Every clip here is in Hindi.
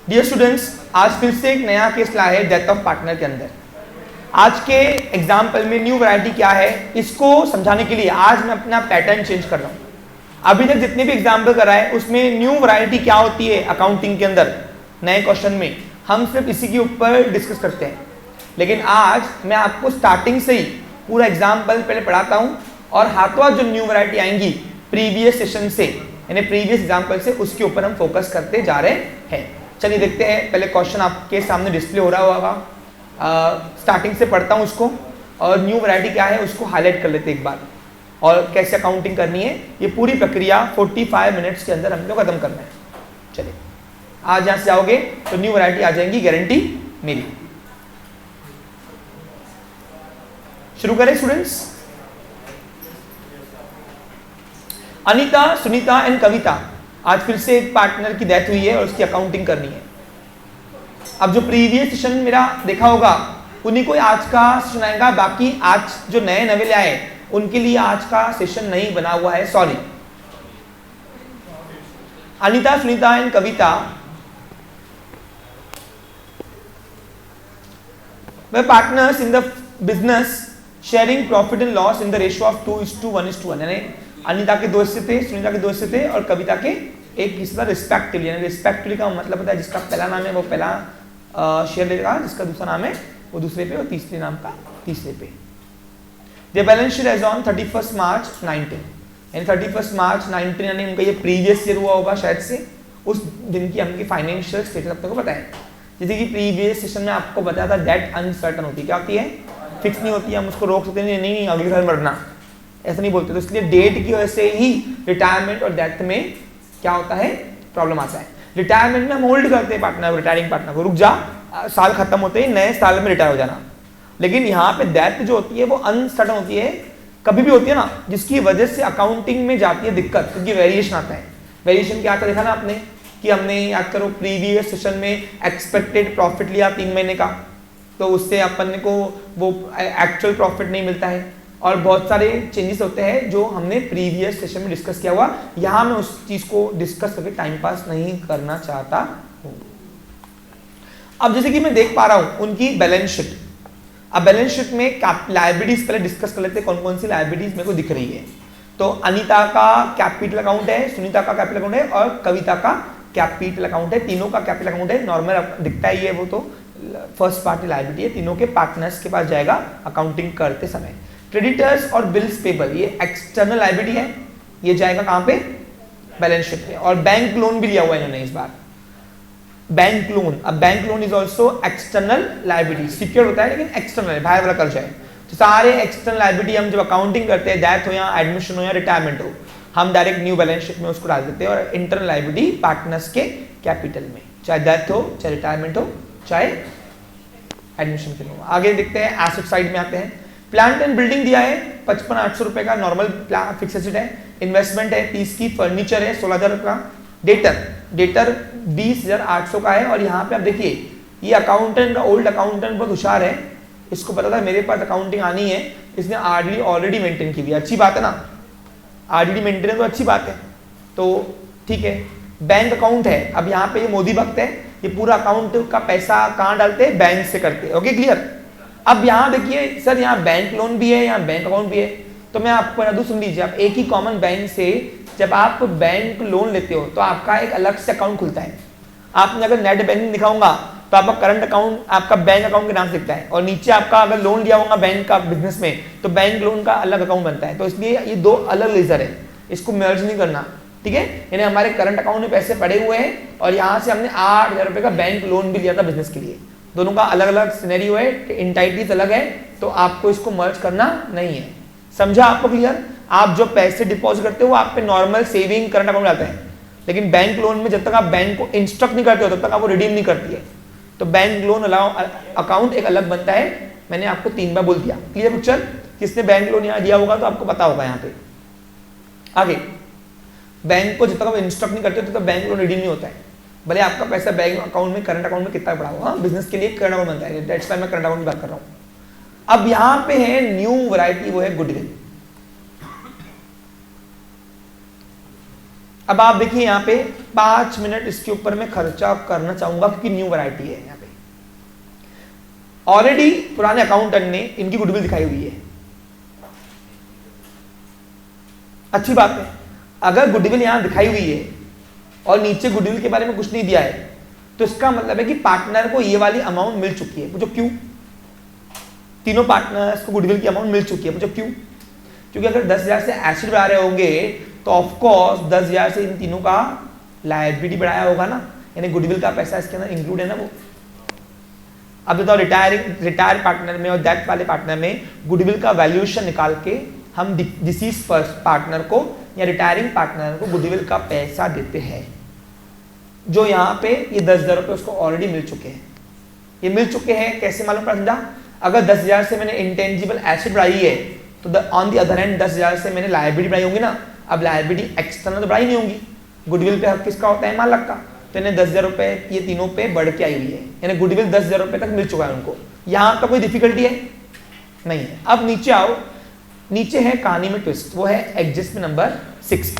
डियर स्टूडेंट्स, आज फिर से एक नया केस लाया है डेथ ऑफ पार्टनर के अंदर। आज के एग्जाम्पल में न्यू वैरायटी क्या है इसको समझाने के लिए आज मैं अपना पैटर्न चेंज कर रहा हूँ। अभी तक जितने भी एग्जाम्पल कराए उसमें न्यू वैरायटी क्या होती है अकाउंटिंग के अंदर नए क्वेश्चन में हम सिर्फ इसी के ऊपर डिस्कस करते हैं, लेकिन आज मैं आपको स्टार्टिंग से ही पूरा एग्जाम्पल पहले पढ़ाता हूँ और हाथों हाथ जो न्यू वैरायटी आएंगी प्रीवियस सेशन से यानी प्रीवियस एग्जाम्पल से उसके ऊपर हम फोकस करते जा रहे हैं। चलिए देखते हैं, पहले क्वेश्चन आपके सामने डिस्प्ले हो रहा होगा। स्टार्टिंग से पढ़ता हूँ उसको और न्यू वैरायटी क्या है उसको हाईलाइट कर लेते एक बार और कैसे अकाउंटिंग करनी है। ये पूरी प्रक्रिया 45 मिनट्स के अंदर हम लोग खत्म करना है। चलिए आज यहाँ से जाओगे तो न्यू वैरायटी आ जाएंगी, गारंटी मेरी। शुरू करें स्टूडेंट्स। अनीता, सुनीता एंड कविता, आज फिर से एक पार्टनर की डेथ हुई है और उसकी अकाउंटिंग करनी है। अब जो प्रीवियस सेशन मेरा देखा होगा उन्हीं को आज का सेशन आएगा, बाकी आज जो नए नवेले आए उनके लिए आज का सेशन नहीं बना हुआ है, sorry. Anita, Sunita and Kavita were partners in the business sharing profit and loss in the ratio of 2:1:1। यानी अनीता के 2 हिस्से थे, सुनीता के 2 हिस्से थे और कविता के एक हिस्सा रिस्पेक्टिवली। यानी रिस्पेक्टिवली का मतलब होता है जिसका पहला नाम है वो पहला शेयर लेगा, जिसका दूसरा नाम है वो दूसरे पे और तीसरे नाम का तीसरे पे। The balance sheet as on 31st March 19, यानी 31st March 19 यानी उनका ये प्रीवियस ईयर हुआ होगा शायद से, उस दिन की हमकी फाइनेंशियल स्टेटमेंट आपको पता है। जैसे कि प्रीवियस सेशन में आपको बताया था डेट अनसर्टन होती है, क्या होती है, फिक्स नहीं होती है, हम उसको रोक सकते नहीं अगले साल मरना, ऐसा नहीं बोलते। तो इसलिए डेट की वजह से ही रिटायरमेंट और डेथ में क्या होता है, प्रॉब्लम आता है। रिटायरमेंट में हम होल्ड करते हैं पार्टनर, रिटायरिंग पार्टनर को, रुक जा साल खत्म होते ही नए साल में रिटायर हो जाना। लेकिन यहाँ पे डेथ जो होती है वो अनसर्टन होती है, कभी भी होती है ना, जिसकी वजह से अकाउंटिंग में जाती है दिक्कत, क्योंकि वेरिएशन आता है। वेरिएशन क्या आता है देखा ना आपने कि हमने याद करो प्रीवियस सेशन में एक्सपेक्टेड प्रॉफिट लिया 3 महीने का, तो उससे अपन को वो एक्चुअल प्रॉफिट नहीं मिलता है और बहुत सारे चेंजेस होते हैं जो हमने प्रीवियस सेशन में डिस्कस किया हुआ। यहाँ मैं उस चीज को डिस्कस करके टाइम पास नहीं करना चाहता हूँ। अब जैसे कि मैं देख पा रहा हूँ उनकी बैलेंस शीट। अब बैलेंस शीट में लायबिलिटीज पहले डिस्कस कर लेते हैं, कौन कौन सी लायबिलिटीज मेरे को दिख रही है। तो अनीता का कैपिटल अकाउंट है, सुनीता का कैपिटल अकाउंट है और कविता का कैपिटल अकाउंट है। तीनों का कैपिटल अकाउंट है, नॉर्मल दिखता है ये, वो तो फर्स्ट पार्टी लायबिलिटी है, तीनों के पार्टनर्स के पास जाएगा अकाउंटिंग करते समय। क्रेडिटर्स और बिल्स पेबल ये एक्सटर्नल लायबिलिटी है, ये जाएगा कहां पे, बैलेंस शीट पे। और बैंक लोन भी लिया हुआ है इन्होंने इस बार, बैंक लोन। अब bank loan is also external liability, secure होता है लेकिन एक्सटर्नल है, बाहर वाला कर्ज है। तो सारे एक्सटर्नल लायबिलिटी हम जब अकाउंटिंग करते हैं, डेथ हो या एडमिशन हो या रिटायरमेंट हो, हम डायरेक्ट न्यू बैलेंस शीट में उसको डाल देते हैं और इंटरनल लायबिलिटी पार्टनर्स के कैपिटल में, चाहे डेथ हो, चाहे रिटायरमेंट हो, चाहे एडमिशन के हो। आगे देखते हैं, एसेट साइड में आते हैं। प्लांट एंड बिल्डिंग दिया है 55,800 रुपए का, नॉर्मल फिक्स एसेट है। इन्वेस्टमेंट है 30 की, फर्नीचर है 16,000 का। डेटर 20,800 का है। और यहाँ पे आप देखिए ये अकाउंटेंट, ओल्ड अकाउंटेंट बहुत होशियार है, इसको पता था मेरे पास अकाउंटिंग आनी है, इसने आरडी ऑलरेडी मेंटेन की हुई है। अच्छी बात है ना, आरडी मेंटेन है तो अच्छी बात है, तो ठीक है। बैंक अकाउंट है, अब यहाँ पे ये मोदी भक्त है, ये पूरा अकाउंट का पैसा कहाँ डालते हैं, बैंक से करते हैं। Okay clear. अब यहाँ देखिए सर, यहाँ बैंक लोन भी है, यहाँ बैंक अकाउंट भी है, तो मैं आपको बता दूं, सुन लीजिए, आप एक ही कॉमन बैंक से जब आप बैंक लोन लेते हो तो आपका एक अलग से अकाउंट खुलता है। आपने अगर नेट बैंकिंग दिखाऊंगा तो आपका करंट अकाउंट आपका बैंक अकाउंट के नाम से दिखता है और नीचे आपका अगर लोन लिया होगा बैंक का बिजनेस में तो बैंक लोन का अलग अकाउंट बनता है। तो इसलिए ये 2 अलग लेजर है, इसको मर्ज नहीं करना, ठीक है। यानी हमारे करंट अकाउंट में पैसे पड़े हुए हैं और यहाँ से हमने 8,000 रुपए का बैंक लोन भी लिया था बिजनेस के लिए। दोनों का अलग अलग सिनेरियो है, एंटाइटीज अलग है, तो आपको इसको मर्ज करना नहीं है। समझा आपको क्लियर। आप जो पैसे डिपॉजिट करते हो वो आप पे नॉर्मल सेविंग करंट अकाउंट आते हैं, लेकिन बैंक लोन में जब तक आप बैंक को इंस्ट्रक्ट नहीं करते हो तब तक आप वो रिडीम नहीं करती है। तो बैंक लोन अकाउंट एक अलग बनता है, मैंने आपको 3 बार बोल दिया। Clear picture. किसने बैंक लोन यहाँ दिया होगा तो आपको पता होगा। यहाँ पे आगे, बैंक को जब तक आप इंस्ट्रक्ट नहीं करते तब तक बैंक लोन रिडीम नहीं होता है, भले आपका पैसा बैंक अकाउंट में, करंट अकाउंट में कितना पड़ा होगा। बिजनेस के लिए करंट अकाउंट बनता है, दैट्स व्हाई मैं करंट अकाउंट की बात कर रहा हूँ। अब यहाँ पे है न्यू वैरायटी, वो है गुडविल। अब आप देखिए यहाँ पे 5 मिनट इसके ऊपर मैं खर्चा करना चाहूंगा क्योंकि न्यू वैरायटी है। यहाँ पे ऑलरेडी पुराने अकाउंटेंट ने इनकी गुडविल दिखाई हुई है, अच्छी बात है। अगर गुडविल यहां दिखाई हुई है और नीचे गुडविल के बारे में कुछ नहीं दिया है तो इसका मतलब है कि पार्टनर को ये वाली अमाउंट मिल चुकी है। पूछो क्यों? तीनों पार्टनर्स को गुडविल की अमाउंट मिल चुकी है। पूछो क्यों? क्योंकि अगर 10,000 से एसेट बढ़ा रहे होंगे तो ऑफकोर्स 10,000 से इन तीनों का लायबिलिटी बढ़ाया होगा ना, यानी गुडविल का पैसा इसके अंदर इंक्लूड है ना वो। अब बताओ रिटायर पार्टनर में और डेथ वाले पार्टनर में गुडविल का वैल्यूएशन निकाल के हम डिसीज पार्टनर को या रिटायरिंग पार्टनर को गुडविल का पैसा देते हैं, जो यहाँ पे ये 10,000 रुपये उसको ऑलरेडी मिल चुके हैं। ये मिल चुके हैं कैसे मालूम पड़ा? समझा? अगर 10,000 से मैंने इंटेंजिबल एसेट बढ़ाई है तो ऑन दी अदर हैंड 10,000 से मैंने लायबिलिटी बढ़ाई होंगी ना। अब लायबिलिटी एक्सटर्नल तो बढ़ाई नहीं होंगी, गुडविल पे हक किसका होता है? मालिक का। तो इन्हें 10,000 रुपये ये तीनों पे बढ़ के आई हुई है, यानी गुडविल 10,000 रुपये तक मिल चुका है उनको। यहाँ तो कोई डिफिकल्टी है नहीं है। अब नीचे आओ, नीचे है कहानी में ट्विस्ट, वो है एडजस्टमेंट नंबर 6।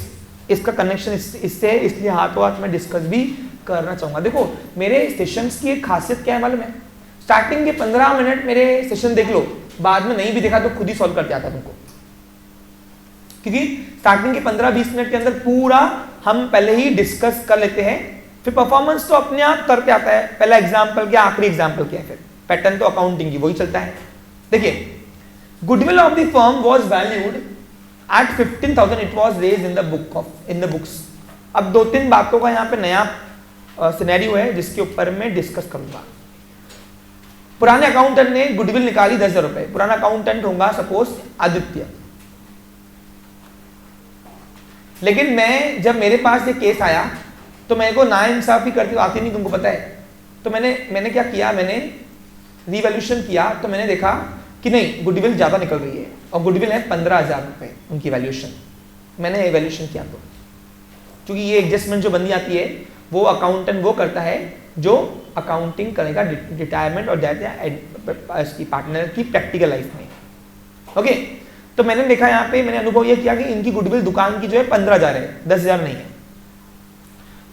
इसका कनेक्शन इससे है, इसलिए हाथों हाथ में डिस्कस भी करना चाहूंगा। देखो मेरे सेशंस की एक खासियत क्या है मालूम है? स्टार्टिंग के 15 मिनट मेरे सेशन देख लो, बाद में नहीं भी देखा तो खुद ही सॉल्व करके आता तुमको, क्योंकि स्टार्टिंग के 15-20 मिनट के अंदर पूरा हम पहले ही डिस्कस कर लेते हैं, फिर परफॉर्मेंस तो अपने आप करके आता है। पहला एग्जाम्पल क्या, आखिरी एग्जाम्पल क्या है, फिर पैटर्न तो अकाउंटिंग की वही चलता है। देखिए goodwill of the firm was valued at 15,000, it was raised in the books. अब 2-3 बातों का यहाँ पे नया सिनेरियो है जिसके ऊपर मैं डिस्कस करूंगा। पुराने अकाउंटेंट ने गुडविल निकाली 10,000 रुपए। पुराना अकाउंटेंट होगा सपोज आदित्य, लेकिन मैं जब मेरे पास ये केस आया तो मेरे को नाइंसाफी करती आती नहीं, तुमको पता है। तो मैंने क्या किया, मैंने रिवैल्यूएशन किया तो मैंने देखा कि नहीं गुडविल ज्यादा निकल रही है और गुडविल है 15,000 रुपए उनकी वैल्यूएशन। मैंने एवैल्यूएशन किया तो, क्योंकि ये एडजस्टमेंट जो बंदी आती है वो अकाउंटेंट वो करता है जो अकाउंटिंग करेगा रिटायरमेंट और डेथ या इसकी पार्टनर की प्रैक्टिकल लाइफ में। ओके, तो मैंने देखा यहाँ पे, मैंने अनुभव ये किया कि इनकी गुडविल दुकान की जो है 15,000 है, 10,000 नहीं है।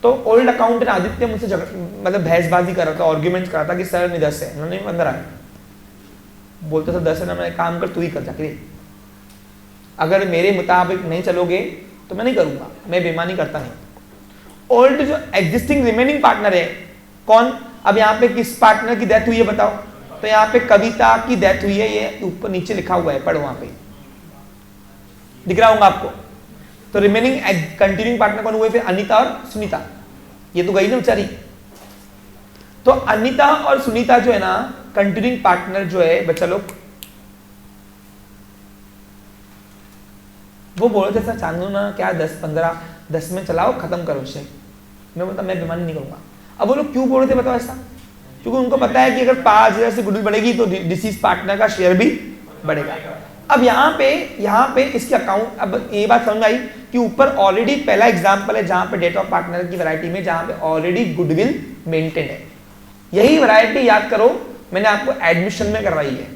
तो ओल्ड अकाउंटेंट आदित्य मुझसे मतलब बहसबाजी कर रहा था, आर्ग्यूमेंट कर रहा था कि सर नहीं 10 है, नहीं 15 है। बोलते सर 10 है ना, मैं काम कर तू ही कर जाके, अगर मेरे मुताबिक नहीं चलोगे तो मैं नहीं करूंगा, मैं बेईमानी करता नहीं। ओल्ड जो एग्जिस्टिंग रिमेनिंग पार्टनर है कौन? अब यहाँ पे किस पार्टनर की डेथ हुई है बताओ? तो यहाँ पे कविता की डेथ हुई है, ये ऊपर नीचे लिखा हुआ है, पढ़ो वहां पे दिख रहा होगा आपको। तो रिमेनिंग कंटिन्यूइंग पार्टनर कौन हुए? फिर अनीता और सुनीता, ये तो गई ना बेचारी। तो अनीता और सुनीता जो है ना कंटिन्यूइंग पार्टनर जो है बच्चा लोग, वो बोल रहे थे सर चांदू ना क्या 10-15-10 में चलाओ, खत्म करो उसे। मैं बोलता मैं बेईमानी नहीं करूंगा। अब वो लोग क्यों बोल रहे थे बताओ ऐसा? क्योंकि उनको पता है कि अगर 5,000 से गुडविल बढ़ेगी तो डिसीज पार्टनर का शेयर भी बढ़ेगा। अब यहाँ पे इसके अकाउंट, अब ये बात समझ आई कि ऊपर ऑलरेडी पहला एग्जांपल है जहां पे डेट ऑफ पार्टनर की वैरायटी में जहां पे ऑलरेडी गुडविल मेंटेन है। यही वैरायटी याद करो मैंने आपको एडमिशन में करवाई है।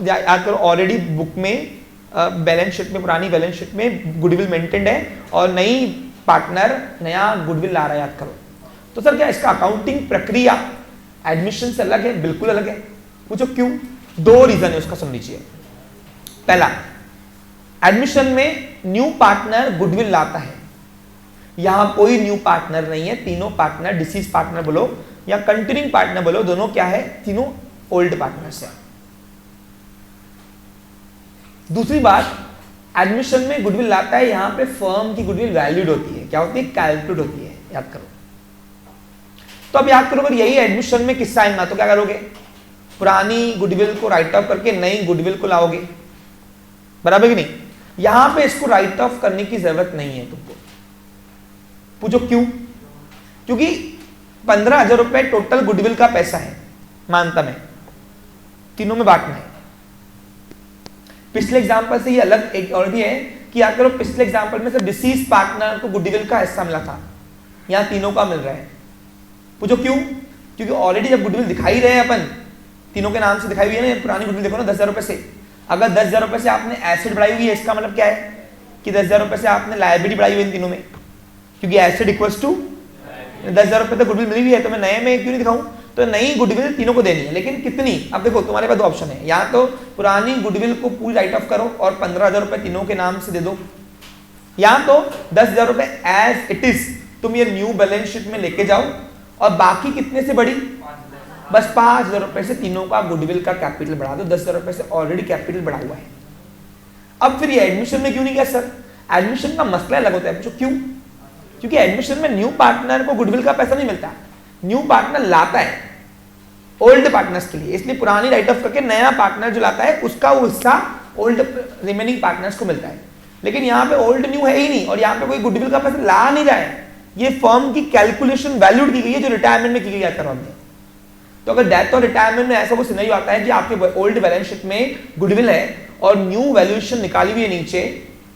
याद करो ऑलरेडी बुक में बैलेंस शीट में, पुरानी बैलेंस शीट में गुडविल मेंटेन्ड है और नई पार्टनर नया गुडविल ला रहा है, याद करो। तो सर क्या इसका अकाउंटिंग प्रक्रिया एडमिशन से अलग है? बिल्कुल अलग है। पूछो क्यों? 2 रीजन है उसका, सुन लीजिए। पहला, एडमिशन में न्यू पार्टनर गुडविल लाता है, यहां कोई न्यू पार्टनर नहीं है। तीनों पार्टनर, डिसीज पार्टनर बोलो या कंटिन्यूइंग पार्टनर बोलो, दोनों क्या है? तीनों ओल्ड पार्टनर्स है। दूसरी बात, एडमिशन में गुडविल लाता है, यहां पे फर्म की गुडविल वैल्यूड होती है। क्या होती है? कैलकुलेट होती है, याद करो। तो अब याद करो अगर यही एडमिशन में किस्सा आएगा तो क्या करोगे? पुरानी गुडविल को राइट ऑफ करके नई गुडविल को लाओगे, बराबर कि नहीं? यहां पे इसको राइट ऑफ करने की जरूरत नहीं है तुमको। पूछो क्यों? क्योंकि 15,000 रुपए टोटल गुडविल का पैसा है, मानता मैं, तीनों में बांटना है। पिछले एग्जांपल से ये अलग एक और भी है कि याद करो पिछले एग्जांपल में सिर्फ डिसीज पार्टनर को गुडविल का हिस्सा मिला था, यहां तीनों का मिल रहा है। पूछो क्यों? क्योंकि ऑलरेडी जब गुडविल दिखाई रहे हैं अपन, तीनों के नाम से दिखाई हुई है ना, पुरानी गुडविल देखो ना 10,000 रुपए से। अगर 10,000 रुपए से आपने एसेट बढ़ाई हुई है, इसका मतलब क्या है? कि 10,000 रुपए से आपने लायबिलिटी बढ़ाई हुई इन तीनों में, क्योंकि एसेट इक्वल्स टू 10,000 रुपए तो गुडविल मिली हुई है, तो मैं नए में क्यों नहीं दिखाऊं? तो नई गुडविल तीनों को देनी है, लेकिन कितनी? अब देखो तुम्हारे पास दो ऑप्शन है, या तो पुरानी गुडविल को पूरी राइट ऑफ करो और 15,000 रुपए तीनों के नाम से दे दो, या तो 10,000 रुपए एज इट इज तुम ये न्यू बैलेंस शीट में लेके जाओ और बाकी कितने से बड़ी? बस 5,000 रुपए से तीनों का गुडविल का कैपिटल बढ़ा दो, 10,000 रुपए से ऑलरेडी कैपिटल बढ़ा हुआ है। अब फिर ये एडमिशन में क्यों नहीं गया सर? एडमिशन का मसला अलग होता है। पूछो क्यों? क्योंकि एडमिशन में न्यू पार्टनर को गुडविल का पैसा नहीं मिलता, न्यू पार्टनर लाता है ओल्ड पार्टनर्स के लिए, इसलिए पुरानी राइट ऑफ करके नया पार्टनर जो लाता है उसका वो हिस्सा ओल्ड रिमेनिंग पार्टनर्स को मिलता है। लेकिन यहाँ पे ओल्ड न्यू है ही नहीं और यहाँ पे कोई गुडविल का पैसा ला नहीं रहा है, ये फर्म की कैलकुलेशन वैल्यूड की गई है जो रिटायरमेंट में की गई है। तो अगर डेथ और रिटायरमेंट में ऐसा कुछ सिनेरियो आता है कि आपके ओल्ड बैलेंस शीट में गुडविल है और न्यू वैल्यूएशन निकाली हुई है नीचे,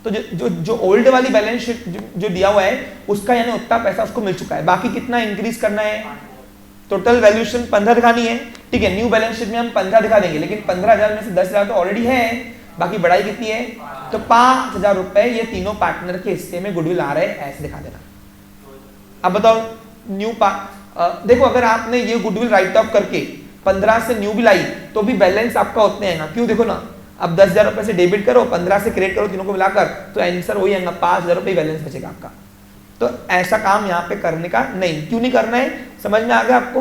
तो जो ओल्ड वाली बैलेंस शीट जो दिया हुआ है उसका यानी उतना पैसा उसको मिल चुका है, बाकी कितना इंक्रीज करना है? टोटल वैल्यूएशन 15 दिखानी है, ठीक है, न्यू बैलेंस शीट में हम 15 दिखा देंगे, लेकिन 15,000 में से 10,000 तो ऑलरेडी है, बाकी बढ़ाई कितनी है? तो 5,000 रुपए ये तीनों पार्टनर के हिस्से में गुडविल आ रहे हैं, ऐसे दिखा देना। अब बताओ न्यू देखो अगर आपने ये गुडविल राइट ऑफ करके 15 से न्यू भी लाई तो भी बैलेंस आपका उतने आएगा, क्यों? देखो ना, अब 10,000 रुपए से डेबिट करो, 15 से क्रेडिट करो, तीनों को मिलाकर, तो आंसर वही आएगा, 5,000 रुपए बैलेंस बचेगा आपका। तो ऐसा काम यहाँ पे करने का नहीं। क्यों नहीं करना है? समझ में आ गया आपको?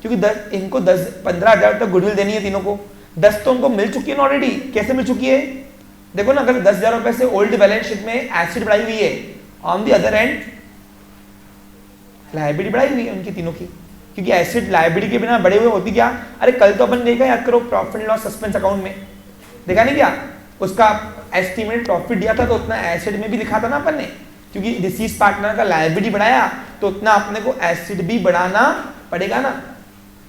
क्योंकि इनको 15,000 तक गुडविल देनी है तीनों को, 10 तो उनको मिल चुकी है ऑलरेडी। कैसे मिल चुकी है? देखो ना, अगर 10,000 रुपए से ओल्ड बैलेंस शीट में एसेट बढ़ाई हुई है, on the other and liability बढ़ाई हुई है उनकी तीनों की, क्योंकि एसेट लायबिलिटी के बिना बढ़े हुए होती क्या? अरे कल तो अपन देखा, याद करो, profit and loss suspense account में देखा नहीं क्या? उसका एस्टिमेट प्रॉफिट दिया था तो उतना एसेट में भी लिखा था ना अपन ने, क्योंकि डिसीज पार्टनर का लायबिलिटी बढ़ाया तो उतना अपने को एसेट भी बढ़ाना पड़ेगा ना।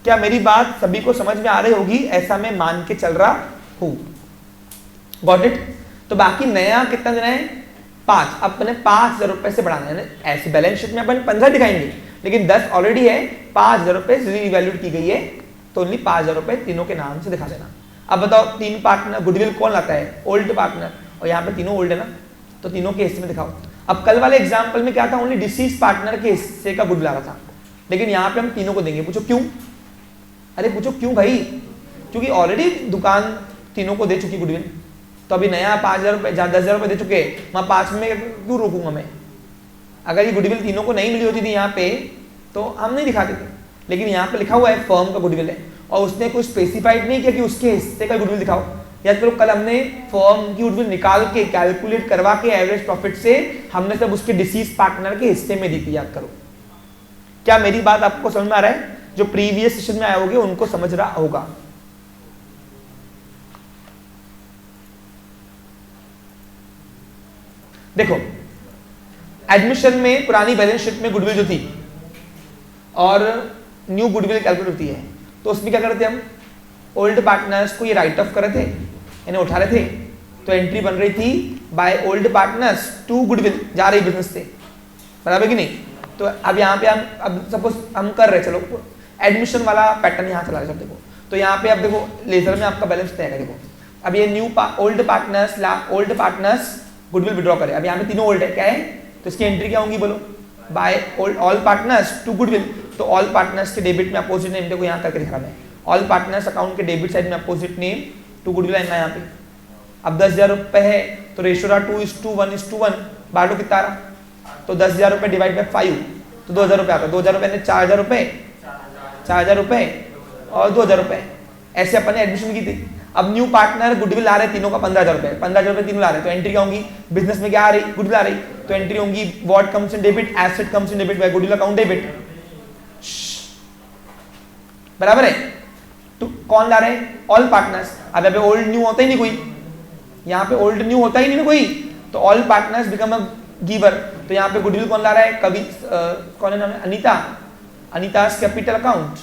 क्या मेरी बात सभी को समझ में आ रही होगी? ऐसा मैं मान के चल रहा हूं। Got it? तो बाकी नया कितना देना है? 5। अपने 5,000 रुपए से बढ़ाना है। ऐसे बैलेंस शीट में अपन 15 दिखाएंगे, लेकिन 10 ऑलरेडी है, 5,000 रुपए रीवैल्यूड की गई है, तो ओनली 5,000 रुपए तीनों के नाम से दिखा देना। अब बताओ, तीन पार्टनर गुडविल कौन लाता है? ओल्ड पार्टनर, और यहाँ पे तीनों ओल्ड है ना, तो तीनों के हिस्से में दिखाओ। अब कल वाले एग्जाम्पल में क्या था? ओनली डिसीज पार्टनर के हिस्से का गुडविल आ रहा था, लेकिन यहाँ पे हम तीनों को देंगे। पूछो क्यों? अरे पूछो क्यों भाई? क्योंकि ऑलरेडी दुकान तीनों को दे चुकी गुडविल, तो अभी नया 5,000 रुपए, जहाँ 10,000 रुपए दे चुके, वहाँ 5 में क्यों रोकूंगा मैं? अगर ये गुडविल तीनों को नहीं मिली होती थी यहाँ पे तो हम नहीं दिखाते थे, लेकिन यहाँ पे लिखा हुआ है फर्म का गुडविल है और उसने कुछ स्पेसिफाइड नहीं किया कि उसके हिस्से का गुडविल दिखाओ। याद करो, कल हमने फर्म की गुडविल निकाल के कैलकुलेट करवा के एवरेज प्रॉफिट से हमने सब उसके डिसीज पार्टनर के हिस्से में दी थी। याद करो, क्या मेरी बात आपको समझ में आ रहा है? जो प्रीवियस सेशन में आए होंगे उनको समझ रहा होगा। देखो, एडमिशन में पुरानी बैलेंस शीट में गुडविल जो थी और न्यू गुडविल कैलकुलेट होती है, तो उसमें क्या करते थे हम? ओल्ड पार्टनर्स को ये राइट ऑफ कर रहे थे, इन्हें उठा रहे थे, तो एंट्री बन रही थी by old partners to goodwill, जा रही बिजनेस से, बराबर कि नहीं? तो अब यहाँ पे हम, अब सपोज हम कर रहे, चलो एडमिशन वाला पैटर्न यहाँ चला रहे सब। देखो, तो यहाँ पे अब देखो लेजर में आपका बैलेंस तय है। देखो अब ये new old partners goodwill withdraw करे। अब यहाँ पे तीनों ओल्ड है, क्या है? तो इसकी एंट्री क्या होंगी बोलो? By all partners to goodwill, तो ऑल पार्टनर्स के डेबिट में अपोजिट नेम, देखो यहाँ करके दिखा मैं, ऑल पार्टनर्स अकाउंट के डेबिट साइड में अपोजिट नेम टू गुडविल आएगा यहाँ पे। अब 10,000 रुपए है तो रेशियो रहा 2:1 बांटो कितना रहा? तो 10,000 रुपए डिवाइड बाय 5 तो 2,000 रुपए आता है। 2,000 रुपए ने 4,000 रुपए, 4,000 रुपए और 2,000 रुपए, ऐसे अपन ने एडमिशन की थी। अब न्यू पार्टनर गुडविल आ रहे तीनों का 15,000 रुपए, 15,000 रुपए तीनों ला रहे, तो एंट्री क्या होंगी? बिजनेस में क्या आ रही? गुडविल आ रही, तो एंट्री होंगी what comes in debit, asset comes in debit bye goodwill account debit. बराबर है? तो कौन ला रहे हैं? All partners. अब यहाँ पे ओल्ड न्यू होता ही नहीं कोई, यहाँ पे ओल्ड न्यू होता ही नहीं ना कोई, तो all partners become a giver. तो यहाँ पे गुडविल कौन ला रहा है? कवि, कौन है नाम है? Anita, Anita's capital account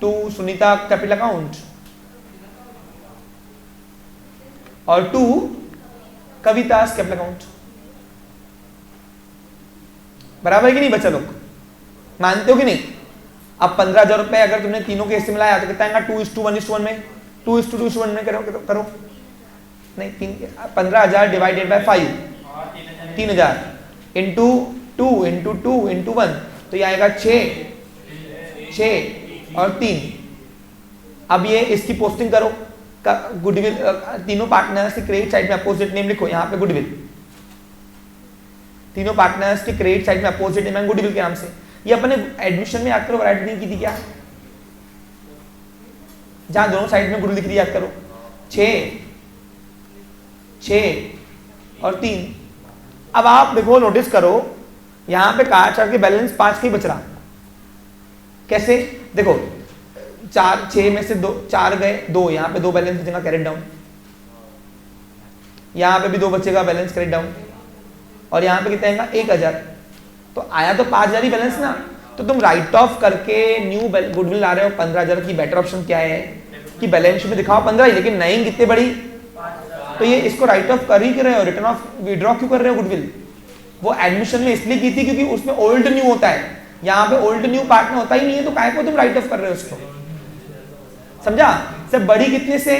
to Sunita capital account और टू कविता's कैपिटल अकाउंट। बराबर है कि नहीं बच्चा लोग? मानते हो कि नहीं? अब 15,000 रुपए अगर तुमने तीनों के हिस्से में लाया तो कितना आएगा? 2:1 में, 2:2 में करो। नहीं 15,000 divided by 5 3,000 into 2 into 2 into 1 तो ये आएगा 6 और 3। अब ये इसकी पोस्टिंग करो गुडविल तीनों पार्टनर्स के क्रेडिट साइड में अपोजिट नेम लिखो यहाँ पे गुडविल, तीनों पार्टनर्स के क्रेडिट साइड में अपोजिट नेम गुडविल के नाम से। ये अपने एडमिशन में याद करो, वैरायटी नहीं की थी क्या, जहां दोनों साइड में गुडविल लिख दी, याद करो 6 और 3। अब आप देखो नोटिस करो यहां पे कार्ड चार्ट के बैलेंस 5 के बच रहा, कैसे देखो 6 में से 4 गए, 2 यहाँ पे 2 बैलेंस बचेगा कैरेट डाउन, यहाँ पे भी 2 बचेगा बैलेंस कैरेट डाउन, और यहाँ पे कितना आएगा 1,000। तो आया तो 5,000 ही बैलेंस ना, तो तुम राइट ऑफ करके न्यू गुडविल ला रहे हो 15,000 की। बेटर ऑप्शन क्या है कि बैलेंस शीट में दिखाओ 15 ही, लेकिन नहीं कितने बड़ी, तो ये इसको राइट ऑफ कर ही क्यों रहे हो, रिटर्न ऑफ विड्रॉ क्यों कर रहे हो गुडविल। वो एडमिशन में इसलिए की थी क्योंकि उसमें ओल्ड न्यू होता है, यहाँ पे ओल्ड न्यू पार्टनर होता ही नहीं है, तो काय को तुम राइट ऑफ कर रहे हो उसको, समझा। सब बड़ी कितने से,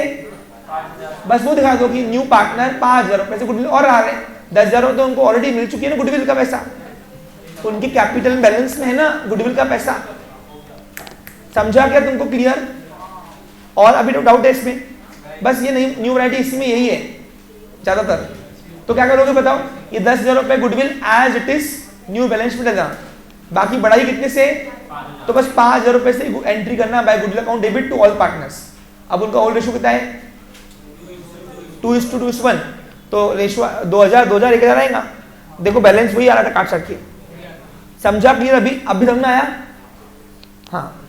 बस वो दिखा दो कि न्यू पार्टनर 5,000 रुपए से गुडविल और आ रहे हैं, 10,000 तो उनको ऑलरेडी मिल चुकी है ना गुडविल का पैसा, उनकी कैपिटल बैलेंस में है ना गुडविल का पैसा, समझा क्या तुमको, क्लियर। और अभी तो डाउट है इसमें, बस ये नहीं न्यू वैरायटी इसी में यही है ज्यादातर। तो क्या करोगे बताओ, ये 10,000 रुपए goodwill as it is new balance में डालना, बाकी बढ़ाई कितने से, तो बस 5,000 रुपए से एंट्री करना by goodwill account debit to all partners. अब उनका ओल्ड रेशियो कितना है 2:2:1, तो रेशियो 2,000 1,000 आएगा। देखो बैलेंस वही आ रहा था काट साट के, समझा क्लियर। अभी समझ में आया, हाँ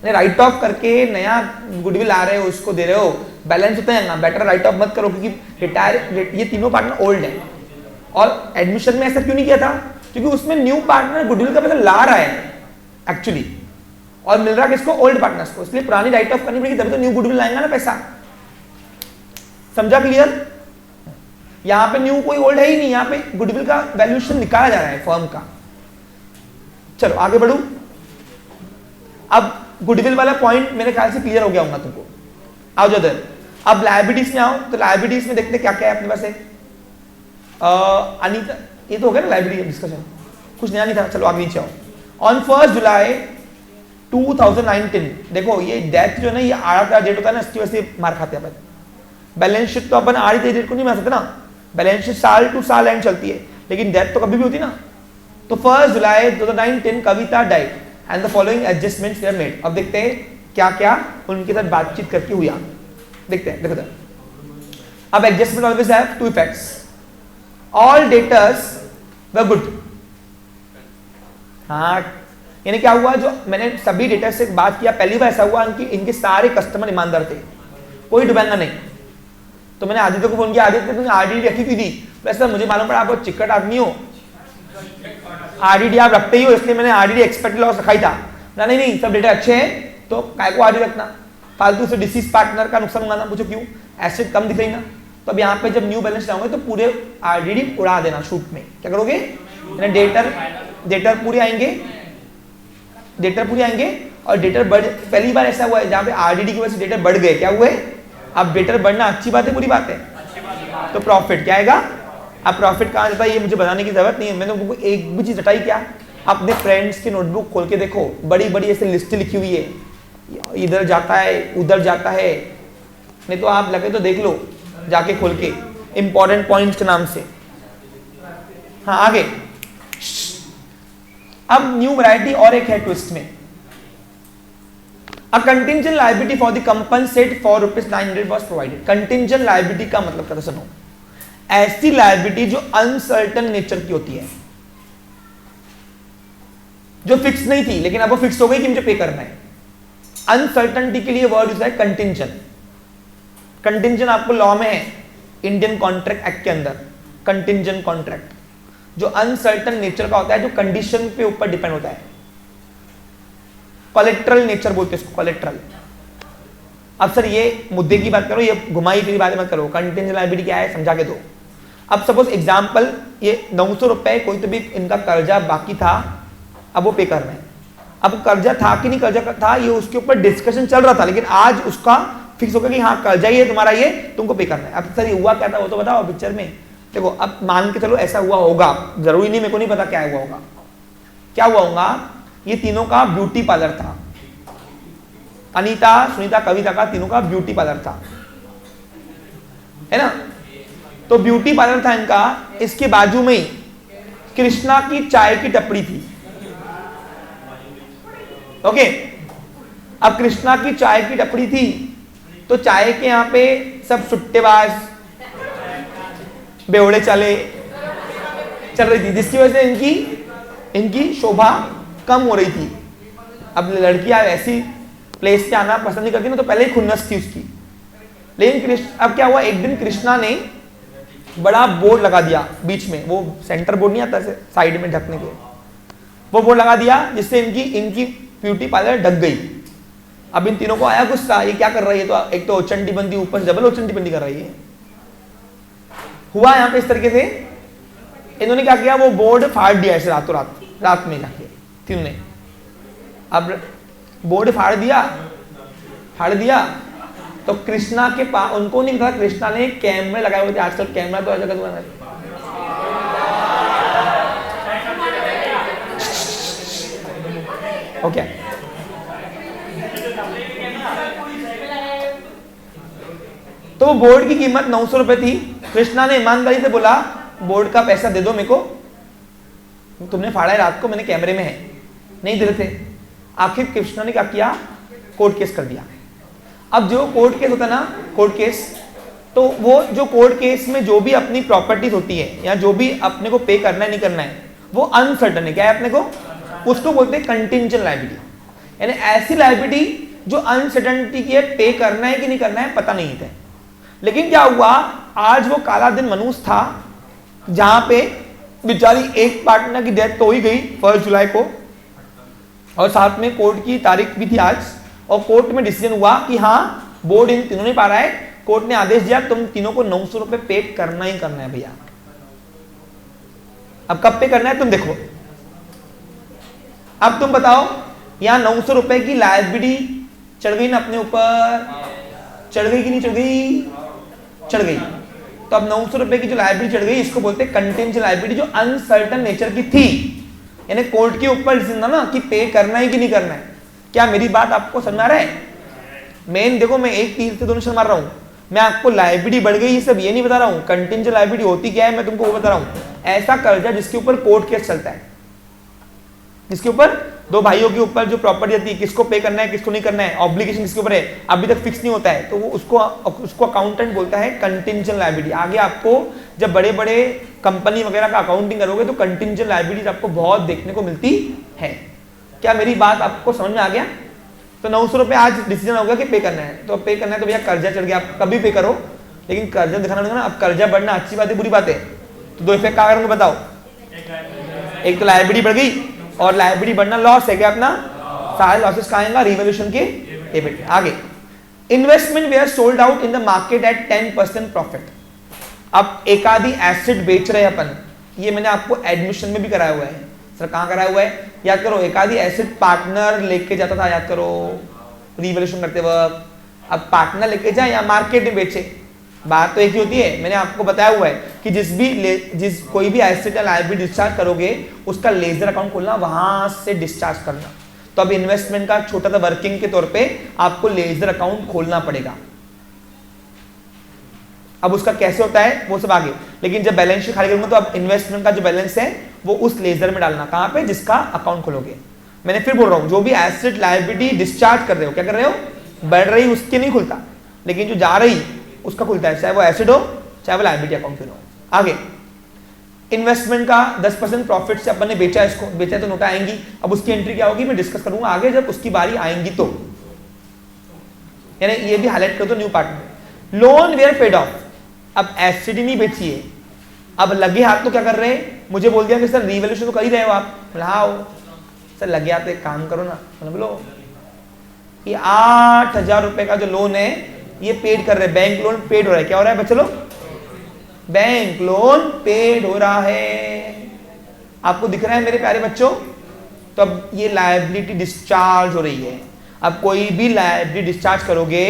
राइट ऑफ करके नया गुडविल आ रहे हो उसको दे रहे हो, बैलेंस होता है ना, बेटर राइट ऑफ मत करो क्योंकि रिटायर ये तीनों पार्टनर ओल्ड है। और एडमिशन में ऐसा क्यों नहीं किया था, क्योंकि उसमें न्यू पार्टनर गुडविल का पैसा ला रहा है एक्चुअली, और मिल रहा है किसको, ओल्ड पार्टनर्स को, इसलिए पुरानी राइट ऑफ करनी पड़ेगी तभी तो न्यू गुडविल लाएगा ना पैसा, समझा क्लियर। यहाँ पे न्यू कोई ओल्ड है ही नहीं, यहाँ पे गुडविल का वैल्यूएशन निकाला जा रहा है फर्म का। चलो आगे बढ़ू, अब गुडविल वाला पॉइंट मेरे ख्याल से क्लियर हो गया होगा तुमको। आओ जो इधर, अब लायबिलिटीज में आओ, तो लायबिलिटीज में देखते क्या क्या है अपने पास है। अनीता, ये तो हो गया ना लायबिलिटी डिस्कशन, कुछ नया नहीं था। चलो आगे नीचे आओ। ऑन 1 जुलाई 2019, देखो ये डेथ जो है ना, ये आड़ा डेट होता है ना, इसकी वजह से मार खाते हैं अपन। बैलेंस शीट तो अपन आड़ी डेट को नहीं बना सकते ना, बैलेंस शीट साल टू साल एंड चलती है, लेकिन डेथ तो कभी भी होती ना। तो 1 जुलाई 2019 Kavita died and the following adjustments were made. अब देखते हैं क्या क्या उनके साथ बातचीत करके हुआ, देखते हैं। देखो अब adjustment always have 2 effects, all debtors were good. हाँ यानी क्या हुआ, जो मैंने सभी डेटर्स से बात किया, पहली बार ऐसा हुआ कि इनके सारे कस्टमर ईमानदार थे, कोई डुबेंगा नहीं। तो मैंने आदित्य को फोन किया, आदित्य तुमने आरडीडी रखी क्यों थी, वैसे मुझे मालूम पड़ा आप बहुत चिकट आदमी हो, आरडीडी आप रखते ही हो, इसलिए मैंने आरडीडी एक्सपेक्टेड लॉस रखा ही था ना। नहीं सब डेटा अच्छे हैं तो काय को आरडीडी रखना, फालतू से डिसीज पार्टनर का नुकसान मंगाना, पूछो क्यों, एसेट कम दिख रही ना। तो अब यहाँ पे जब न्यू बैलेंस लाओगे तो पूरे आरडीडी उड़ा देना शूट में। क्या करोगे, डेटर पूरे आएंगे, डेटर पूरे आएंगे और डेटर बढ़, पहली बार ऐसा हुआ है जहाँ पे आरडीडी की वजह से डेटर बढ़ गए। क्या हुए, अब डेटर बढ़ना अच्छी बात है बुरी बात है, तो प्रॉफिट क्या आएगा। अब प्रॉफिट कहाँ जाता है ये मुझे बताने की जरूरत नहीं है, मैंने तुमको एक भी चीज बताई क्या, अपने फ्रेंड्स की नोटबुक खोल के देखो, बड़ी बड़ी ऐसे लिस्ट लिखी हुई है, इधर जाता है उधर जाता है, नहीं तो आप लगे तो देख लो जाके खोल के इंपॉर्टेंट पॉइंट्स के नाम से। हाँ आगे, अब न्यू वैरायटी और एक है ट्विस्ट में, A contingent liability for the compensate for ₹900 was provided। Contingent liability का मतलब क्या, सुनो, ऐसी लाइबिलिटी जो अनसर्टन नेचर की होती है, जो फिक्स नहीं थी लेकिन अब वो फिक्स हो गई कि मुझे पे करना है। अनसर्टनिटी के लिए वर्ड यूज है कंटिंजेंट। कंटिंजेंट आपको लॉ में है, इंडियन कॉन्ट्रैक्ट एक्ट के अंदर कंटिंजेंट कॉन्ट्रैक्ट, जो अनसर्टन नेचर का होता है, जो कंडीशन पे ऊपर डिपेंड होता है। कोलेट्रल नेचर बोलते हैं इसको, कोलेट्रल। अब सर ये मुद्दे की बात करो, ये घुमाई फिरी बातें मत करो, कंटिंजेंट लायबिलिटी क्या है समझा के दो। अब सपोज एग्जांपल, ये 900 रुपए कोई तो भी इनका कर्जा बाकी था, अब वो पे कर रहे हैं। अब कर्जा था कि नहीं कर्जा था, ये उसके ऊपर डिस्कशन चल रहा था, लेकिन आज उसका फिक्स होगा कि हाँ कर्जा ही है तुम्हारा, ये तुमको पे करना है। अब सर ये हुआ क्या था वो तो बताओ पिक्चर में। देखो अब मान के चलो ऐसा हुआ होगा, जरूरी नहीं, मेरे को नहीं पता क्या हुआ होगा। क्या हुआ होगा, ये तीनों का ब्यूटी पार्लर था, अनीता, सुनीता, कविता का तीनों का ब्यूटी पार्लर था, है ना। तो ब्यूटी पार्लर था इनका, इसके बाजू में ही कृष्णा की चाय की टपरी थी। ओके, अब कृष्णा की चाय की टपरी थी तो चाय के यहां पे सब सुट्टेबाज बेवड़े चले चल रही थी, जिसकी वजह से इनकी शोभा कम हो रही थी। अब लड़कियां ऐसी प्लेस पे आना पसंद नहीं करती ना, तो पहले ही खुन्नस थी उसकी। लेकिन अब क्या हुआ, एक दिन कृष्णा ने बड़ा बोर्ड लगा दिया बीच में, वो सेंटर बोर्ड नहीं आता साइड में ढकने के, वो बोर्ड लगा दिया जिससे इनकी ब्यूटी पार्लर ढक गई। अब इन तीनों को आया गुस्सा, ये क्या कर रही है, तो एक तो ओचंडी बंदी, ऊपर से डबल ओचंडी बंदी कर रही है। हुआ यहाँ पे इस तरीके से, इन्होंने क्या किया, वो बोर्ड फाड़ दिया ऐसे रातों रात में जाके तीनों ने। अब बोर्ड फाड़ दिया तो कृष्णा के पास, उनको नहीं पता कृष्णा ने कैमरे लगाए हुए थे। आजकल कैमरा तो ऐसा कर, ओके। तो वो बोर्ड की कीमत 900 रुपए थी। कृष्णा ने ईमानदारी से बोला बोर्ड का पैसा दे दो मेरे को, तुमने फाड़ा है रात को, मैंने कैमरे में है, नहीं दे रहे थे। आखिर कृष्णा ने क्या किया, कोर्ट केस कर दिया। अब जो कोर्ट केस होता है ना, कोर्ट केस, तो वो जो कोर्ट केस में जो भी अपनी प्रॉपर्टीज होती है या जो भी अपने को पे करना है नहीं करना है, वो अनसर्टन है। क्या है अपने को, उसको बोलते हैं कंटिंजेंट लायबिलिटी, यानी ऐसी लायबिलिटी जो अनसर्टनिटी की है, पे करना है कि नहीं करना है पता नहीं था। लेकिन क्या हुआ, आज वो काला दिन मनुष्य था जहां पे बेचारी एक पार्टनर की डेथ तो हो ही गई 1 जुलाई को, और साथ में कोर्ट की तारीख भी थी आज, और कोर्ट में डिसीजन हुआ कि हाँ बोर्ड इन तीनों ने पा रहा है। कोर्ट ने आदेश दिया तुम तीनों को 900 रुपए पे करना ही करना है भैया। अब कब पे करना है तुम देखो, अब तुम बताओ, यहां 900 रुपए की लायबिलिटी चढ़ गई ना अपने ऊपर, चढ़ गई कि नहीं चढ़ गई, चढ़ गई। तो अब 900 रुपए की जो लायबिलिटी चढ़ गई, इसको बोलते हैं कंटिंजेंट लायबिलिटी, जो अनसर्टन नेचर की थी, यानी कोर्ट के ऊपर डिसीजन था ना कि पे करना है कि नहीं करना है। क्या मेरी बात आपको समझ आ रहा है? मेन देखो, मैं एक तीर से दोनों निशान मार रहा हूं। मैं आपको लायबिलिटी बढ़ गई ये सब ये नहीं बता रहा हूं, कंटिंजेंट लायबिलिटी होती क्या है मैं तुमको वो बता रहा हूं। ऐसा कर्जा जिसके ऊपर कोर्ट केस चलता है, जिसके ऊपर दो भाइयों के ऊपर जो प्रॉपर्टी आती है, किसको पे करना है किसको नहीं करना है, ऑब्लिगेशन किसके ऊपर है, अभी तक फिक्स नहीं होता है, तो वो उसको अकाउंटेंट बोलता है कंटिंजेंट लायबिलिटी। आगे आपको जब बड़े बड़े कंपनी वगैरह का अकाउंटिंग करोगे तो कंटिंजेंट लायबिलिटी आपको बहुत देखने को मिलती है। क्या मेरी बात आपको समझ में आ गया? तो 900 रुपए आज डिसीजन हो गया कि पे करना है, तो पे करना है तो भैया कर्जा चढ़ गया, आप कभी पे करो, लेकिन कर्जा दिखाना पड़ेगा ना। अब कर्जा बढ़ना अच्छी बात है बुरी बात है, तो दो इफेक्ट क्या करेंगे बताओ, एक तो लायबिलिटी बढ़ गई, और लायबिलिटी बढ़ना लॉस है, क्या अपना सारे लॉसेस कहाँ आएगा, रिवॉल्यूशन के एबिट। आगे, investment were sold out in the market at 10% profit. अब एक आधी एसेट बेच रहे हैं अपन, ये मैंने आपको एडमिशन में भी कराया हुआ है। सर कहाँ कराया हुआ है, याद करो, एक आधी एसेट पार्टनर लेके जाता था, याद करो रिवॉल्यूशन करते वक्त। अब पार्टनर लेके जाए या मार्केट में बेचे, बात तो एक ही होती है। मैंने आपको बताया हुआ है कि जिस कोई भी एसेट या लायबिलिटी डिस्चार्ज करोगे उसका लेजर अकाउंट खोलना, वहां से डिस्चार्ज करना। तो अब इन्वेस्टमेंट का छोटा सा वर्किंग के तौर पे आपको लेजर अकाउंट खोलना पड़ेगा। अब उसका कैसे होता है वो सब आगे, लेकिन जब बैलेंस शीट खाली करूंगा तो अब इन्वेस्टमेंट का जो बैलेंस है वो उस लेजर में डालना, कहां पे, जिसका अकाउंट खोलोगे। मैंने फिर बोल रहा हूं, जो भी एसेट लायबिलिटी डिस्चार्ज कर रहे हो, क्या कर रहे हो, बढ़ रही उसके नहीं खुलता, लेकिन जो जा रही उसका खुलता है, चाहे वो एसेट हो चाहे वो लायबिलिटी अकाउंट क्यों हो। आगे, इन्वेस्टमेंट का 10% प्रॉफिट से अपन ने बेचा, इसको बेचा तो नोट आएंगी। अब उसकी एंट्री क्या होगी मैं डिस्कस करूंगा आगे जब उसकी बारी आएंगी तो, यानी ये भी हाईलाइट कर दो न्यू पार्ट में। लोन वेयर पेड ऑफ, अब एसेट ही नहीं बेची है, अब लगे हाथ तो क्या कर रहे हैं, मुझे बोल दिया कि सर रिवॉल्यूशन तो कर ही रहे हो आप, हाँ सर लगे हाथ एक काम करो ना, बोलो ये 8,000 रुपए का जो लोन है ये पेड कर रहे हैं, बैंक लोन पेड हो रहा है। क्या हो रहा है बच्चे लोग, बैंक लोन पेड हो रहा है, आपको दिख रहा है मेरे प्यारे बच्चों। तो अब ये लायबिलिटी डिस्चार्ज हो रही है। अब कोई भी लायबिलिटी डिस्चार्ज करोगे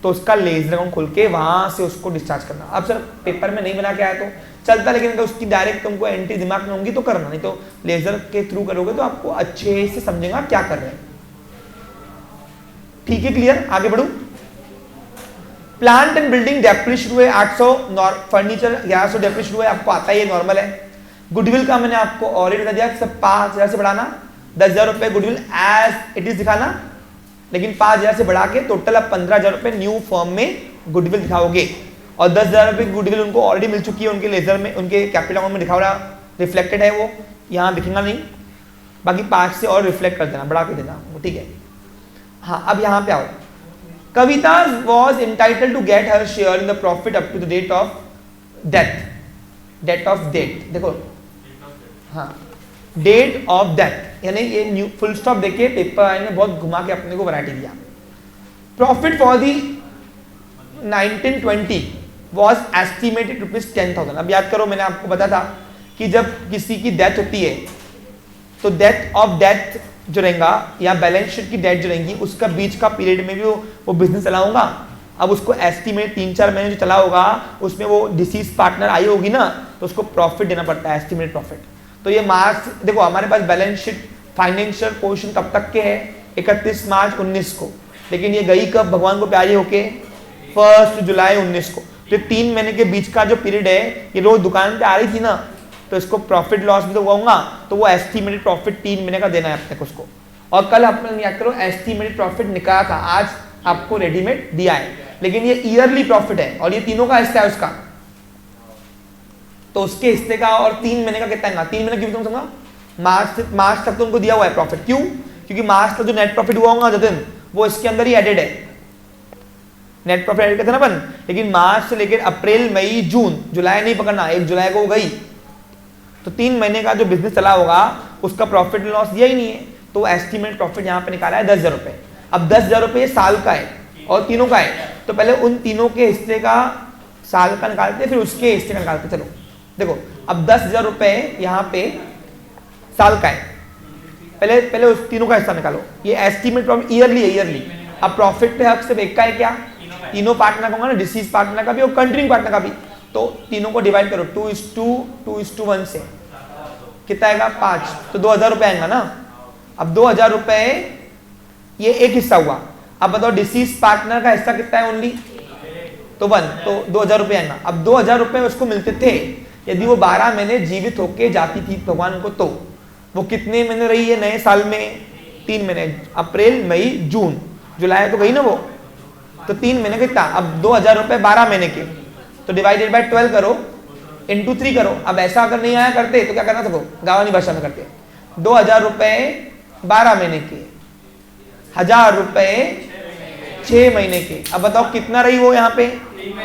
तो उसका लेजर अकाउंट खोल के वहां से उसको डिस्चार्ज करना। अब सर पेपर में नहीं बना के आया तो चलता, लेकिन अगर उसकी डायरेक्ट तुमको एंट्री दिमाग में होंगी तो करना, नहीं तो लेजर के थ्रू करोगे तो आपको अच्छे से समझेगा क्या कर रहे हैं। ठीक है, क्लियर? आगे बढ़ू। प्लांट एंड बिल्डिंग डेप्रिशिएट हुए 800, फर्नीचर 1100 डेप्रिशिएट हुए, आपको आता ही है, नॉर्मल है। गुडविल का मैंने आपको ऑलरेडी बता दिया, सब 5000 से बढ़ाना, 10,000 रुपए गुडविल एज इट इज दिखाना, लेकिन 5000 से बढ़ा के टोटल अब 15,000 रुपए न्यू फर्म में गुडविल दिखाओगे। और 10,000 रुपए की गुडविल उनको ऑलरेडी मिल चुकी है, उनके लेजर में, उनके कैपिटल अकाउंट में दिखा रहा, रिफ्लेक्टेड है, वो यहाँ दिखेगा नहीं, बाकी 5 से और रिफ्लेक्ट कर देना, बढ़ा के देना, ठीक है। हाँ, अब यहाँ पे आओ। Kavita was entitled to get her share in the profit up to the date of death, date of date, देखो हाँ, डेट ऑफ डेथ, यानी ये न्यू फुल स्टॉप देके पेपर आए ने बहुत घुमा के अपने को वैरायटी दिया। Profit for the 1920 was estimated ₹10,000। अब याद करो, मैंने आपको बताया था कि जब किसी की डेथ होती है तो डेथ ऑफ डेथ जो रहेगा या बैलेंस शीट की डेट जो रहेगी उसका बीच का पीरियड में भी वो बिजनेस चला होगा। अब उसको एस्टिमेट 3-4 महीने जो चला होगा उसमें वो डिसीज पार्टनर आई होगी ना, तो उसको प्रॉफिट देना पड़ता है, एस्टिमेट प्रॉफिट। तो ये मार्च, देखो हमारे पास बैलेंस शीट फाइनेंशियल पोर्शन कब तक के है, 31 मार्च 19 को, लेकिन ये गई कब भगवान को प्यारी होके 1 जुलाई 19 को। तो 3 महीने के बीच का जो पीरियड है, ये रोज दुकान पे आ रही थी ना, तो इसको प्रॉफिट लॉस भी तो होगा, तो वो एस्टिमेटेड प्रॉफिट 3 महीने का देना है अपने को उसको। और कल आपने याद करो एस्टिमेटेड प्रॉफिट निकाला था, आज आपको रेडीमेड दिया है, लेकिन ये ईयरली प्रॉफिट है और ये तीनों का हिस्सा है उसका, तो उसके हिस्से का और 3 महीने का कितना है, 3 महीने क्यों समझा, मार्च तक तो उनको दिया हुआ है प्रॉफिट। क्यों? क्योंकि मार्च तक जो नेट प्रॉफिट हुआ होगा जतिन, वो इसके अंदर ही एडेड है, नेट प्रॉफिट एड करते ना अपन, लेकिन मार्च से लेकर अप्रैल मई जून, जुलाई नहीं पकड़ना, 1 जुलाई को गई, तो 3 महीने का जो बिजनेस चला होगा उसका प्रॉफिट लॉस दिया ही नहीं है, तो एस्टिमेट प्रॉफिट यहाँ पे निकाला है 10,000 रुपए। अब 10,000 रुपए साल का है और तीनों का है, तो पहले उन तीनों के हिस्से का साल का निकालते, फिर उसके हिस्से का निकालते। चलो देखो, अब 10,000 रुपए यहाँ पे साल का है, पहले उस तीनों का हिस्सा निकालो, ये एस्टिमेट प्रॉफिट ईयरली है, ईयरली। अब प्रॉफिट पे हक सिर्फ एक का है, क्या? तीनों पार्टनर का होगा ना, डिसीज पार्टनर का भी और कंट्रीब्यूटिंग पार्टनर का भी, तो तीनों को डिवाइड करो 2:1 से, कितना आएगा 5, तो 2,000 रुपए आएगा ना। अब 2,000 रुपए ये एक हिस्सा हुआ, अब बताओ डिसीज पार्टनर का हिस्सा कितना है, ओनली तो 1, तो 2,000 रुपए आएगा। अब 2,000 रुपए उसको मिलते थे यदि वो 12 महीने जीवित होके जाती थी भगवान को, तो वो कितने महीने रही है नए साल में? 3 महीने, अप्रैल मई जून, जुलाई तो गई ना वो, तो 3 महीने कितना, अब 2,000 रुपए 12 महीने के, तो डिवाइडेड बाय 12 करो, इंटू 3 करो। अब ऐसा अगर नहीं आया करते तो क्या करना, सको गांवानी भाषा में करते, 2,000 रुपए 12 महीने के, 1,000 रुपए 6 महीने के। अब बताओ कितना रही वो यहाँ पे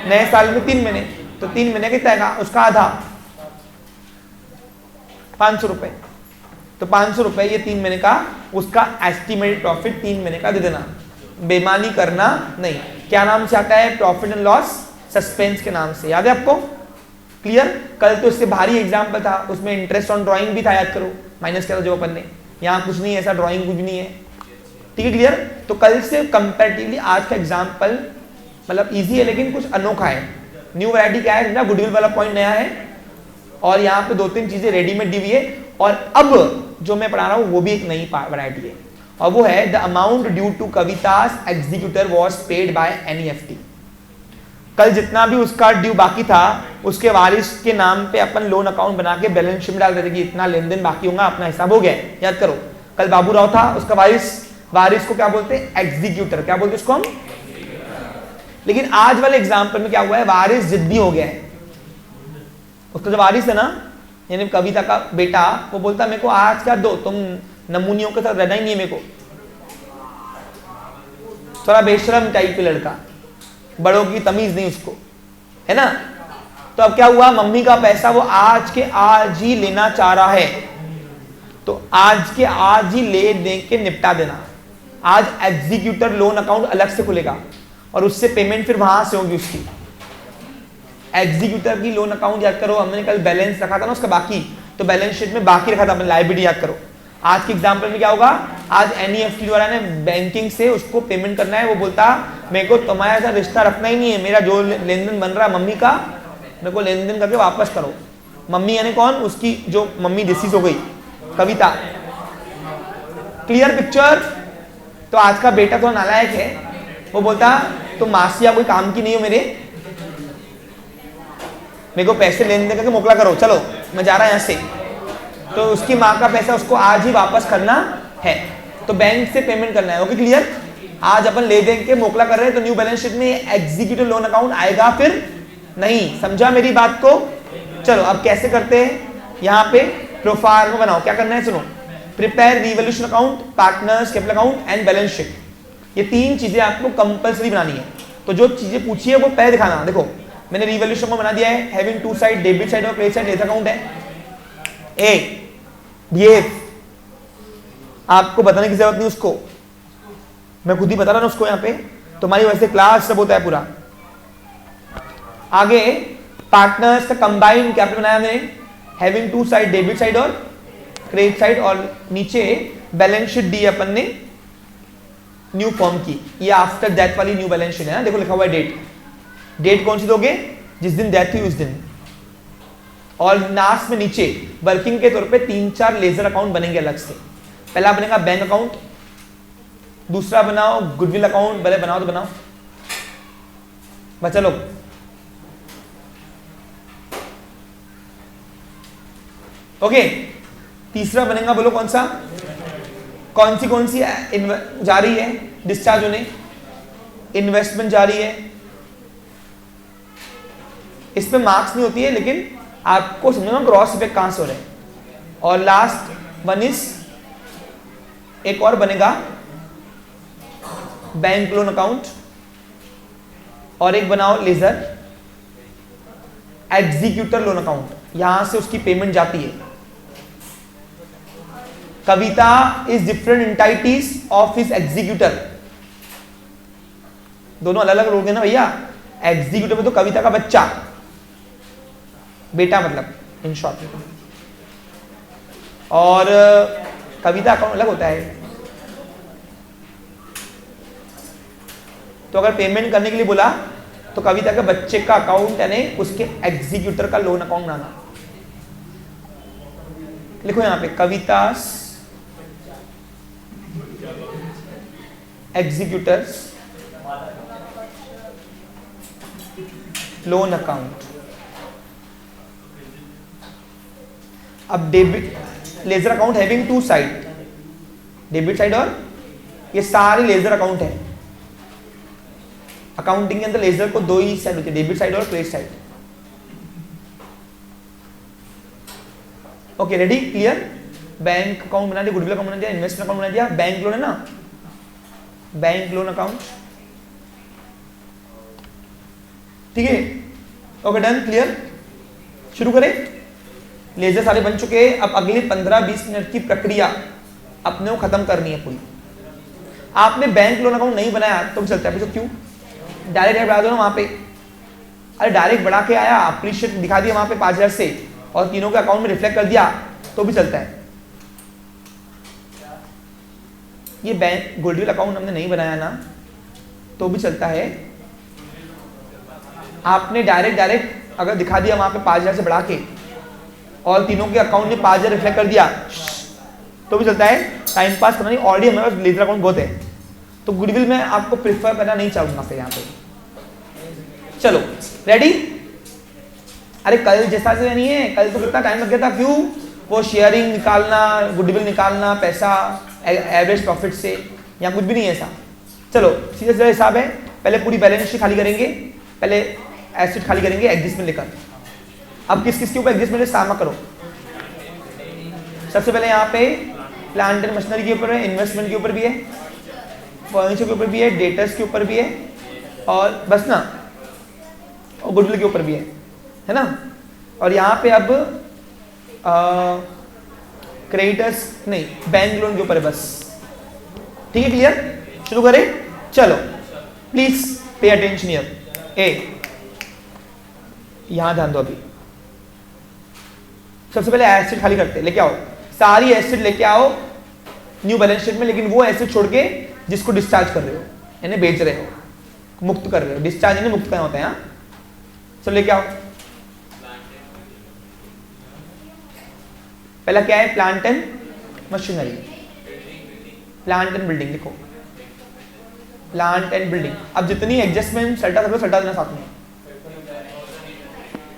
नए साल में? 3 महीने, तो 3 महीने कितना आएगा, उसका आधा 500 रुपए, तो 500 रुपए ये 3 महीने का उसका एस्टिमेटेड प्रॉफिट 3 महीने का दे देना, बेईमानी करना नहीं। क्या नाम से आता है? प्रॉफिट एंड लॉस सस्पेंस के नाम से, याद है आपको? क्लियर? कल तो इससे भारी एग्जाम्पल था, उसमें इंटरेस्ट ऑन ड्राइंग भी था, याद करो, माइनस किया था जो अपन ने, यहाँ कुछ नहीं है ऐसा, ड्राइंग कुछ नहीं है, ठीक है? क्लियर? तो कल से कंपैरेटिवली आज का एग्जाम्पल मतलब इजी है लेकिन कुछ अनोखा है। न्यू वैरायटी क्या है ना, गुडविल वाला पॉइंट नया है, और यहाँ पे 2-3 चीजें रेडीमेड दी हुई है, और अब जो मैं पढ़ा रहा हूँ वो भी एक नई वैरायटी है, और वो है the amount due to Kavita's executor was paid by NEFT। कल जितना भी उसका ड्यू बाकी था उसके वारिस के नाम पे अपन लोन अकाउंट बना के बैलेंस शीट में डाल देते कि इतना लेन देन बाकी होगा, अपना हिसाब हो गया। याद करो, कल बाबू राव था, उसका वारिस को क्या बोलते हैं? एग्जीक्यूटर। क्या बोलते हैं उसको हम? लेकिन आज वाले एग्जाम्पल में क्या हुआ है, वारिस जिद्दी हो गया है। उसका जो वारिस है ना, यानी कविता का बेटा, वो बोलता मेरे को आज क्या दो, तुम नमूनियों के साथ रहना ही नहीं है, मेरे को थोड़ा बेशरम टाइप लड़का, बड़ों की तमीज नहीं उसको, है ना। तो अब क्या हुआ, मम्मी का पैसा वो आज के आज ही लेना चाह रहा है, तो आज के आज ही ले दे के निपटा देना। आज एग्जीक्यूटर लोन अकाउंट अलग से खुलेगा और उससे पेमेंट फिर वहां से होगी उसकी। एग्जीक्यूटर की लोन अकाउंट याद करो, हमने कल बैलेंस रखा था ना उसका बाकी, तो बैलेंस शीट में बाकी रखा था हमने लायबिलिटी, याद करो। आज के एग्जाम्पल में क्या होगा, आज एनईएफटी द्वारा ने बैंकिंग से उसको पेमेंट करना है, वो बोलता मेरे को तुम्हारे साथ रिश्ता रखना ही नहीं है, मेरा जो लेन देन बन रहा है मम्मी का, मेरे को लेन देन करके वापस करो। मम्मी यानी कौन? उसकी जो मम्मी डिसीज हो गई, कविता। Clear picture? तो आज का बेटा थोड़ा नालायक है, वो बोलता तो मासिया कोई काम की नहीं हो मेरे को पैसे लेन देन करके मोकला करो, चलो मैं जा रहा यहाँ से। तो उसकी माँ का पैसा उसको आज ही वापस करना है, तो बैंक से पेमेंट करना है। Okay clear? आज अपन ले दे के मोकला कर रहे हैं, तो न्यू बैलेंस शीट में एग्जीक्यूटिव लोन अकाउंट आएगा फिर नहीं। समझा मेरी बात को? चलो अब कैसे करते हैं, यहाँ पे प्रोफार्मा बनाओ। क्या करना है सुनो, prepare revolution account, partners capital account and balance sheet. ये 3 चीजें आपको कंपलसरी बनानी है। तो जो चीजें पूछी है वो पहले दिखाना। देखो मैंने रिवॉल्यूशन को बना दिया है, हैविंग 2 साइड, डेबिट साइड और क्रेडिट साइड लेजर अकाउंट है। ये आपको बताने की जरूरत नहीं, उसको मैं खुद ही बता रहा हूं उसको। यहाँ पे तुम्हारी वजह से क्लास सब होता है पूरा। आगे पार्टनर्स का कंबाइंड कैपिटल बनाया मैंने, हैविंग 2 साइड, डेबिट साइड और क्रेडिट साइड। और नीचे बैलेंस शीट दी अपन ने न्यू फॉर्म की, ये आफ्टर डेथ वाली न्यू बैलेंस शीट है ना। देखो लिखा हुआ है डेट कौन सी दोगे? जिस दिन डेथ हुई उस दिन। और लास्ट में नीचे वर्किंग के तौर पे 3-4 लेजर अकाउंट बनेंगे अलग से। पहला बनेगा बैंक अकाउंट, दूसरा बनाओ गुडविल अकाउंट, पहले बनाओ तो बनाओ बच्चा लोग। ओके, तीसरा बनेगा, बोलो कौन सा? कौन सी जा रही है डिस्चार्ज होने? इन्वेस्टमेंट जा रही है। इसमें मार्क्स नहीं होती है, लेकिन आपको समझना ग्रॉस इफेक्ट कहां से हो रहे हैं। और लास्ट वन इज, एक और बनेगा बैंक लोन अकाउंट, और एक बनाओ लेजर एग्जीक्यूटर लोन अकाउंट, यहां से उसकी पेमेंट जाती है। Kavita is different entities of his executor. दोनों अलग अलग लोग हैं ना भैया। एग्जीक्यूटर में तो कविता का बच्चा, बेटा मतलब इन शॉर्ट, और कविता अकाउंट अलग होता है। तो अगर पेमेंट करने के लिए बोला तो कविता के बच्चे का अकाउंट यानी उसके एग्जीक्यूटर का लोन अकाउंट बनाना। लिखो यहां पे कवितास एग्जीक्यूटर्स लोन अकाउंट। अब debit ledger account having 2 side, debit side और ये सारे लेजर अकाउंट है। अकाउंटिंग के अंदर लेजर को 2 ही साइड होती है, डेबिट साइड और credit side. Okay ready? Clear? Bank account बना दिया, गुडविल अकाउंट बना दिया, इन्वेस्टमेंट अकाउंट बना दिया, बैंक लोन है ना, बैंक लोन अकाउंट। ठीक है? Okay done, clear? शुरू करें। लेजर सारे बन चुके हैं। अब अगले 15-20 मिनट की प्रक्रिया अपने को खत्म करनी है पूरी। आपने बैंक लोन अकाउंट नहीं बनाया तो भी चलता है। तो क्यों? डायरेक्ट बढ़ा दो ना वहां पे। अरे डायरेक्ट बढ़ा के आया, अप्रिशिएट दिखा दिया वहां पे 5000 से, और तीनों के अकाउंट में रिफ्लेक्ट कर दिया तो भी चलता है। ये बैंक गुडविल अकाउंट हमने नहीं बनाया ना तो भी चलता है। आपने डायरेक्ट अगर दिखा दिया वहां पे 5000 से बढ़ा के, और तीनों के अकाउंट में 5000 रिफ्लेक्ट कर दिया तो भी चलता है। टाइम पास करना नहीं, ऑलरेडी हमारे पास लेजर अकाउंट बहुत है, तो गुडविल में आपको प्रेफर करना नहीं चाहूंगा फिर यहाँ पे। चलो रेडी? अरे कल जैसा से नहीं है, कल तो कितना टाइम लग गया था। क्यों? वो शेयरिंग निकालना, गुडविल निकालना, पैसा एवरेज प्रॉफिट से, यहाँ कुछ भी नहीं है ऐसा। चलो सीधा सीधा हिसाब है। पहले पूरी बैलेंस शीट खाली करेंगे, पहले एसेट खाली करेंगे एडजस्टमेंट लेकर। अब किस किस के ऊपर एडजस्टमेंट सामना करो। सबसे पहले यहाँ पे प्लांट एंड मशीनरी के ऊपर है, इन्वेस्टमेंट के ऊपर भी है, फर्नीचर के ऊपर भी है, डेटर्स के ऊपर भी है, और बस ना, और गुडविल के ऊपर भी है ना। और यहाँ पे अब क्रेडिटर्स नहीं, बैंक लोन के ऊपर है बस। ठीक है? क्लियर? शुरू करें? चलो प्लीज पे अटेंशन हियर। ए यहां ध्यान दो। अभी सबसे पहले एसिड खाली करते, लेके आओ सारी एसिड लेके आओ न्यू बैलेंस शीट में, लेकिन वो ऐसे छोड़ के जिसको डिस्चार्ज कर रहे हो यानी बेच रहे हो, मुक्त कर रहे हो। डिस्चार्ज यानी मुक्त करना होता है। यहाँ चलो लेके आओ। पहला क्या है? Plant and machinery. Plant and building लिखो, प्लांट एंड बिल्डिंग। अब जितनी एडजस्टमेंट सल्टा करो सल्टा देना साथ में।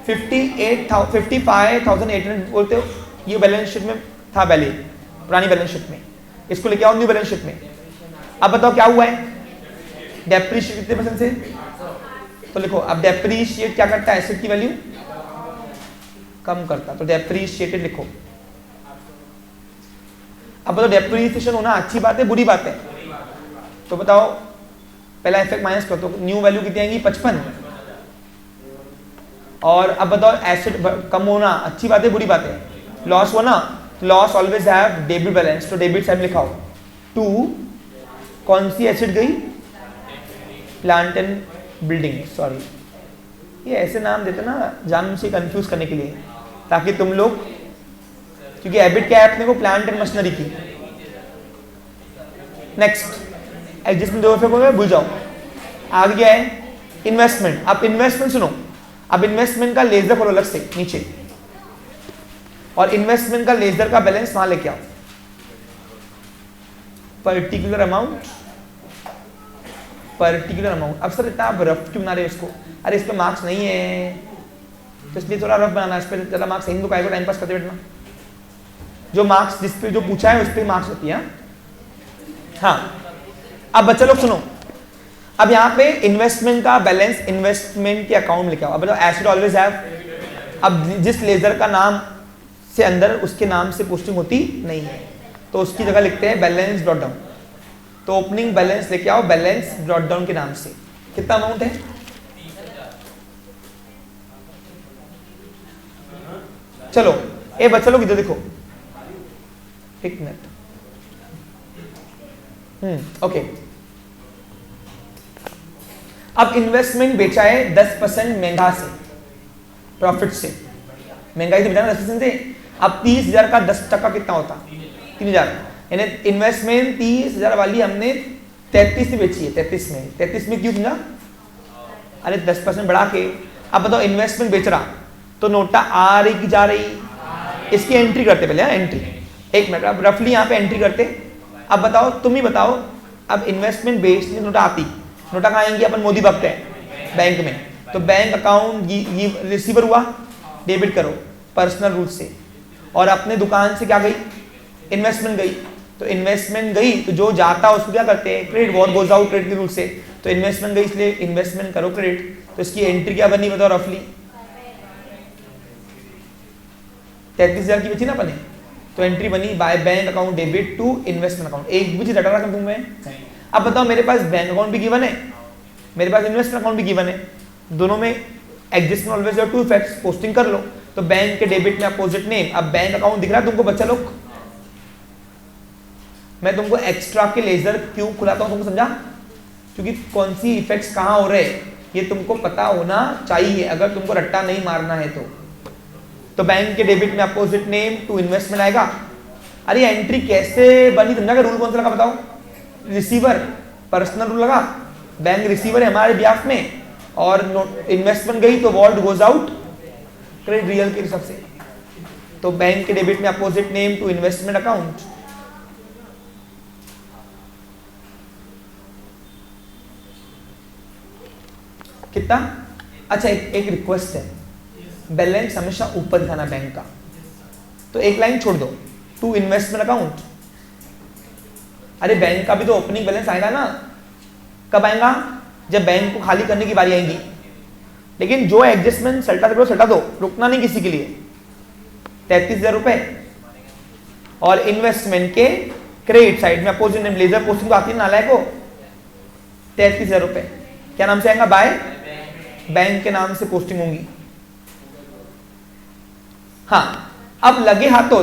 55,800 बोलते हो, ये बैलेंस शीट में था पहले, पुरानी बैलेंस शीट में। इसको लेके आओ न्यू बैलेंस शीट में। अब बताओ क्या हुआ है? डेप्रीशिएट कितने परसेंट से? तो लिखो, अब डेप्रीशिएट क्या करता है? एसेट की वैल्यू कम करता, तो डेप्रीशिएटेड लिखो। अब बताओ डेप्रीसिएशन होना अच्छी बात है बुरी बात है? तो बताओ, पहला इफेक्ट माइनस करो तो न्यू वैल्यू कितनी आएगी? 55। और अब बताओ एसेट कम होना अच्छी बात है बुरी बात है? लॉस होना, loss always have debit balance, तो डेबिट साइड लिखाओ। 2 कौन सी एसेट गई? Plant and building. सॉरी, ये ऐसे नाम देते ना जान से कंफ्यूज करने के लिए, ताकि तुम लोग, क्योंकि एबिट क्या है अपने को? प्लांट एंड मशीनरी की। नेक्स्ट एडजस्टमेंट दो इफेक्ट हो गए, भूल जाओ। आगे क्या है? इन्वेस्टमेंट। अब इन्वेस्टमेंट सुनो, अब इन्वेस्टमेंट का लेजर खोलो अलग से नीचे, और इन्वेस्टमेंट का लेजर का बैलेंस वहां लेके आओ। Particular amount, particular amount. अब सर इतना आप रफ क्यों बना रहे हो इसको? अरे इस पे मार्क्स नहीं है, तो इसलिए थोड़ा रफ बनाना। इस पे ज्यादा मार्क्स नहीं, तो काय को टाइम पास करते बैठना। जो मार्क्स जिस पे जो पूछा है उस पे मार्क्स होती है। हाँ, अब बच्चा लोग सुनो, अब यहाँ पे इन्वेस्टमेंट का बैलेंस इन्वेस्टमेंट के अकाउंट में लिखा हुआ। अब बताओ एसेट ऑलवेज हैव, अब जिस लेजर का नाम से अंदर उसके नाम से पोस्टिंग होती नहीं है, तो उसकी जगह लिखते हैं बैलेंस ब्रॉट डाउन। तो ओपनिंग बैलेंस लेके आओ बैलेंस ब्रॉट डाउन के नाम से। कितना अमाउंट है? चलो ए बच्चा लोग इधर देखो, एक मिनट। ओके, अब इन्वेस्टमेंट बेचा है 10% महंगा से, प्रॉफिट से, महंगाई से बेचा ना 10% से। अब 30,000 का 10% कितना होता? 3,000। यानी इन्वेस्टमेंट 30,000 वाली हमने 33 में बेची है। 33 में क्यों समझा? अरे 10% बढ़ा के। अब बताओ इन्वेस्टमेंट बेच रहा तो नोटा आ रही कि जा रही? इसकी एंट्री करते पहले। एंट्री, एक मिनट, अब रफली यहाँ पे एंट्री करते। अब बताओ, तुम ही बताओ, अब इन्वेस्टमेंट बेचने नोटा आती, नोटा कहाँ आएंगी? अपन मोदी भक्त है बैंक में, तो बैंक अकाउंट रिसीवर हुआ, डेबिट करो पर्सनल रूल से। और अपने दुकान से क्या गई? इन्वेस्टमेंट गई। तो इन्वेस्टमेंट गई तो जो जाता उसको क्या करते हैं? Credit. What goes out credit के रूल से, तो इन्वेस्टमेंट गई इसलिए इन्वेस्टमेंट करो क्रेडिट। तो इसकी एंट्री क्या बनी बताओ रफली? 33,000 की बची ना अपने, तो एंट्री बनी by bank account debit to investment account. एक भी डाटा रखा तुम्हें। अब बताओ, मेरे पास बैंक अकाउंट भी गिवन है, मेरे पास इन्वेस्टमेंट अकाउंट भी गिवन है, दोनों में adjustment always two effects, posting कर लो। तो बैंक के डेबिट में अपोजिट नेम। अब बैंक अकाउंट दिख रहा है तुमको बच्चा लोग? मैं तुमको एक्स्ट्रा के लेजर क्यों खुलाता हूं तुमको समझा? क्योंकि कौन सी इफेक्ट्स कहां हो रहे ये तुमको पता होना चाहिए, अगर तुमको रट्टा नहीं मारना है तो बैंक के डेबिट में अपोजिट नेम टू इन्वेस्टमेंट आएगा। अरे एंट्री कैसे बनी समझा? का रूल कौन सा लगा बताओ? रिसीवर, पर्सनल रूल लगा, बैंक रिसीवर है हमारे बिहाफ में, और इन्वेस्टमेंट गई तो what goes out credit real के हिसाब से। तो बैंक के डेबिट में opposite name to investment account. कितना? अच्छा, एक रिक्वेस्ट है, बैलेंस हमेशा ऊपर दिखाना बैंक का, तो एक लाइन छोड़ दो टू इन्वेस्टमेंट अकाउंट। अरे बैंक का भी तो ओपनिंग बैलेंस आएगा ना, कब आएगा? जब बैंक को खाली करने की बारी आएगी। लेकिन जो एडजस्टमेंट सल्टा दो सल्टा दो, रुकना नहीं किसी के लिए। 33,000 रुपए और इन्वेस्टमेंट के क्रेडिट साइड में अपोजिट नेम लेजर पोस्टिंग आती है नालायक को, 33,000 रुपए क्या नाम से आएगा? बाय बैंक के नाम से पोस्टिंग होंगी। हाँ, अब लगे हाथों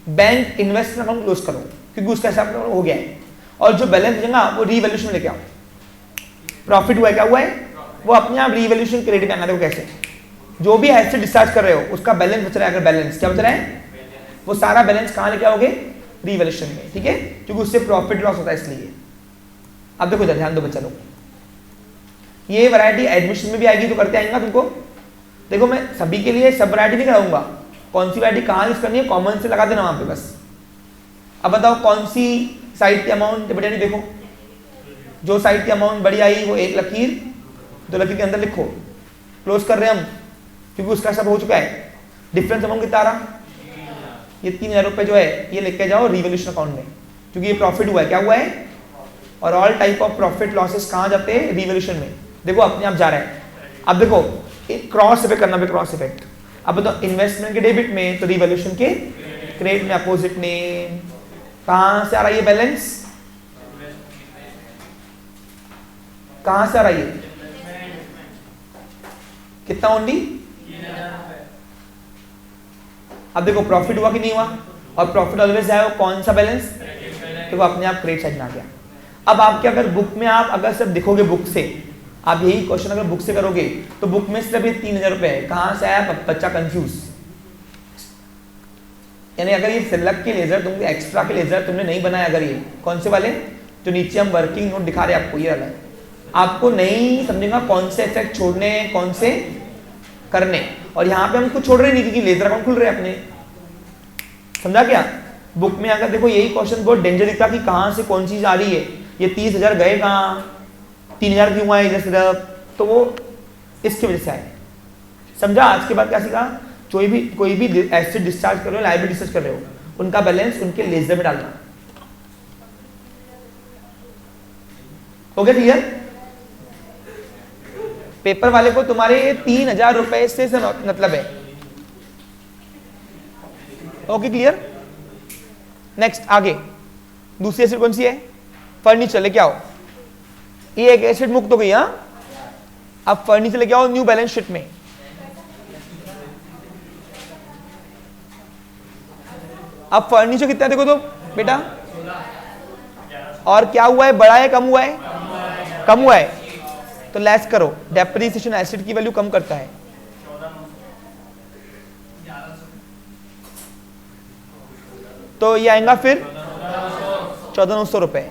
बैंक इन्वेस्टमेंट अकाउंट क्लोज करो, क्योंकि उसका हिसाब हो गया है, और जो बैलेंस बचेगा वो रीवैल्यूएशन लेके आओ। प्रॉफिट हुआ है, क्या हुआ है? वो अपने आप रीवैल्यूएशन क्रेडिट में आना। देखो कैसे, जो भी एसेट डिस्चार्ज कर रहे हो उसका बैलेंस बच रहा है। अगर बैलेंस क्या बच रहा है, वो सारा बैलेंस कहाँ लेके आओगे? रिवैल्यूएशन में, ठीक है, क्योंकि उससे प्रॉफिट लॉस होता है इसलिए। अब देखो इधर ध्यान दो बच्चा लोग, ये वैरायटी एडमिशन में भी आएगी तो करते आएंगे तुमको। देखो मैं सभी के लिए सब वैरायटी नहीं कराऊंगा, कौन सी वैरायटी कहाँ यूज करनी है कॉमन से लगा देना वहां पे बस। अब बताओ कौन सी साइड की अमाउंट बेटा नहीं, देखो जो साइड की अमाउंट बड़ी आई वो एक लकीर, 2 लकीर के अंदर लिखो, क्लोज कर रहे हैं हम क्योंकि उसका सब हो चुका है। डिफरेंस अमाउंट कितना आ रहा, ये 3000 रुपए जो है ये लेके जाओ रिवैल्यूएशन अकाउंट में, क्योंकि ये प्रॉफिट हुआ है, क्या हुआ है, और all type of profit losses कहाँ जाते हैं, रिवैल्यूएशन में। देखो अपने आप जा रहा है। अब देखो क्रॉस इफेक्ट करना है, क्रॉस इफेक्ट। अब तो इन्वेस्टमेंट के डेबिट में तो रिवैल्यूएशन के क्रेडिट में, अपोजिट में कहां से आ रहा है ये बैलेंस, कहां से आ रहा है ये, कितना ओनली। अब देखो प्रॉफिट हुआ कि नहीं हुआ, और प्रॉफिट ऑलवेज आया कौन सा बैलेंस, तो वो अपने आप क्रेडिट साइड में आ गया। अब आपके अगर बुक में आप अगर सिर्फ देखोगे बुक से, आप यही क्वेश्चन अगर बुक से करोगे तो बुक में सिर्फ ये 3000 रुपए है, कहां से आया बच्चा कंफ्यूज। यानी अगर ये सिलक के लेजर तुमने एक्स्ट्रा के लेजर तुमने नहीं बनाया, अगर ये कौन से वाले जो नीचे हम वर्किंग नोट दिखा रहे हैं आपको, ये वाला है, आपको नहीं समझेगा कौन से इफेक्ट छोड़ने हैं कौन से करने, और यहाँ पे हम कुछ छोड़ रहे नहीं क्योंकि लेजर अकाउंट खुल रहे हैं अपने, समझा क्या। बुक में अगर देखो यही क्वेश्चन बहुत डेंजर दिखता कि कहाँ से कौन चीज आ रही है, ये 30,000 गए कहाँ, 3000 क्यों आए इधर सिर्फ, तो वो इसकी वजह से आए। समझा। आज के बाद क्या सीखा, कोई भी एसेट डिस्चार्ज कर रहे हो, लायबिलिटी डिस्चार्ज कर रहे हो, उनका बैलेंस उनके लेजर में डालना। हो गया क्लियर। पेपर वाले को तुम्हारे 3000 रुपए से मतलब है। Okay clear. नेक्स्ट आगे दूसरी एसेट कौन सी है, फर्नीचर लेके आओ। ये एक एसेट मुक्त हो गई। हाँ, अब फर्नीचर लेके आओ न्यू बैलेंस शीट में। अब फर्नीचर कितना देखो तो बेटा, और क्या हुआ है, बड़ा है कम हुआ है, कम हुआ है, तो लेस करो। डेप्रिसिएशन एसेट की वैल्यू कम करता है। तो ये आएगा फिर 14,900 रुपए।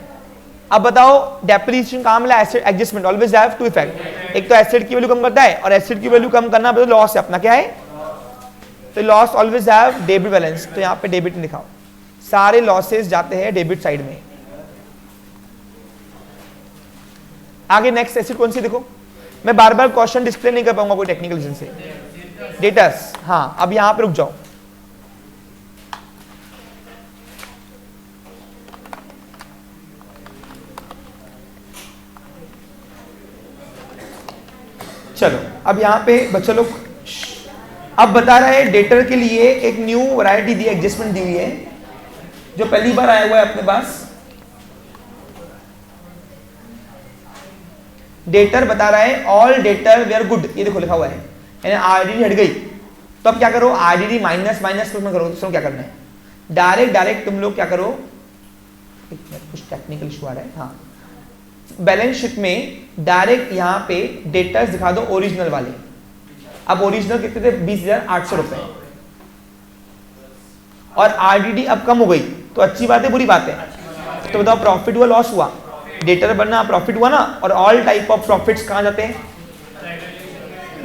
अब बताओ डेप्रिसिएशन कहां मिला, asset adjustment always have two effect. एक तो एसेट की वैल्यू कम करता है, और एसेट की वैल्यू कम करना तो लॉस है अपना, क्या है, तो loss always have debit balance. तो यहाँ पे डेबिट दिखाओ, सारे लॉसेस जाते हैं डेबिट साइड में। आगे नेक्स्ट एसेट कौन सी देखो, मैं बार बार क्वेश्चन डिस्प्ले नहीं कर पाऊंगा कोई टेक्निकल रीजन से। डेटर्स, हाँ अब यहां पे रुक जाओ। चलो अब यहां पे बच्चा लोग अब बता रहा है डेटर के लिए एक न्यू वैरायटी दी, एडजस्टमेंट दी हुई है जो पहली बार आया हुआ है अपने पास। डेटर बता रहा है ऑल डेटर वेयर गुड, ये देखो लिखा हुआ है, यानी आरडीडी हट गई। तो अब क्या करो, आरडीडी माइनस माइनस में करो। तो क्या करना है, डायरेक्ट तुम लोग क्या करो, कुछ टेक्निकल इशू आ रहा है। हाँ, बैलेंस शीट में डायरेक्ट यहां पे डेटर्स दिखा दो ओरिजिनल वाले। अब ओरिजिनल कितने थे, 20,800 रुपए, और आरडीडी अब कम हो गई। तो अच्छी बात है बुरी बात है, तो बताओ प्रॉफिट हुआ लॉस हुआ, डेटर बनना प्रॉफिट हुआ ना। और ऑल टाइप ऑफ प्रॉफिट्स कहां जाते हैं,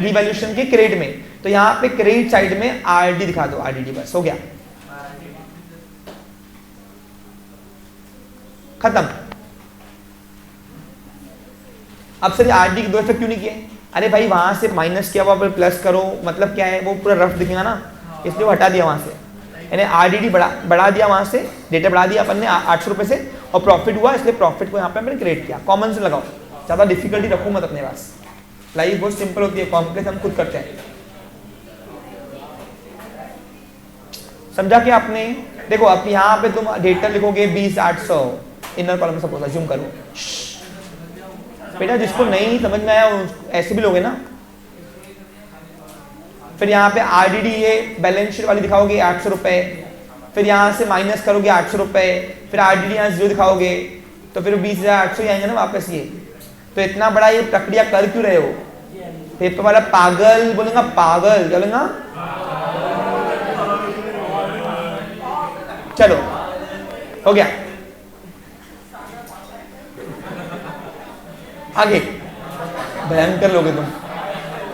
रिवैल्यूएशन के क्रेडिट में। तो यहां पे क्रेडिट साइड में आरडी दिखा दो, आरडीडी, बस हो गया, खत्म। अब सर आरडी के दो इफेक्ट क्यों नहीं किए, अरे भाई वहां से माइनस किया हुआ प्लस करो, मतलब क्या है वो पूरा रफ दिखेगा ना, इसलिए वो हटा दिया वहां से। यानी आरडीडी बढ़ा दिया वहां से, डेटा बढ़ा दिया अपन ने 800 रुपए से, और प्रॉफिट हुआ इसलिए प्रॉफिट को यहाँ पे हमने क्रिएट किया। कॉमन से लगाओ, ज्यादा डिफिकल्टी रखो मत अपने पास, लाइफ बहुत सिंपल होती है, कॉम्प्लेक्स हम खुद करते हैं। समझा क्या आपने। देखो अब यहाँ पे तुम डेटा लिखोगे 20,800 इनर कॉलम में, सपोज अज्यूम करो बेटा, जिसको नहीं समझ में आया ऐसे भी लोगे ना। फिर यहाँ पे आरडीडी ये बैलेंस शीट वाली दिखाओगे 800 रुपए, फिर यहाँ से माइनस करोगे 800 रुपए, फिर आरडीडी यहाँ 0 दिखाओगे, तो फिर 20,800 ही आएंगे ना वापस ये। तो इतना बड़ा ये प्रक्रिया कर क्यों रहे हो, पेपर वाला पागल बोलेगा, पागल क्या बोलेगा। चलो हो गया। आगे भयंकर लोगे तुम।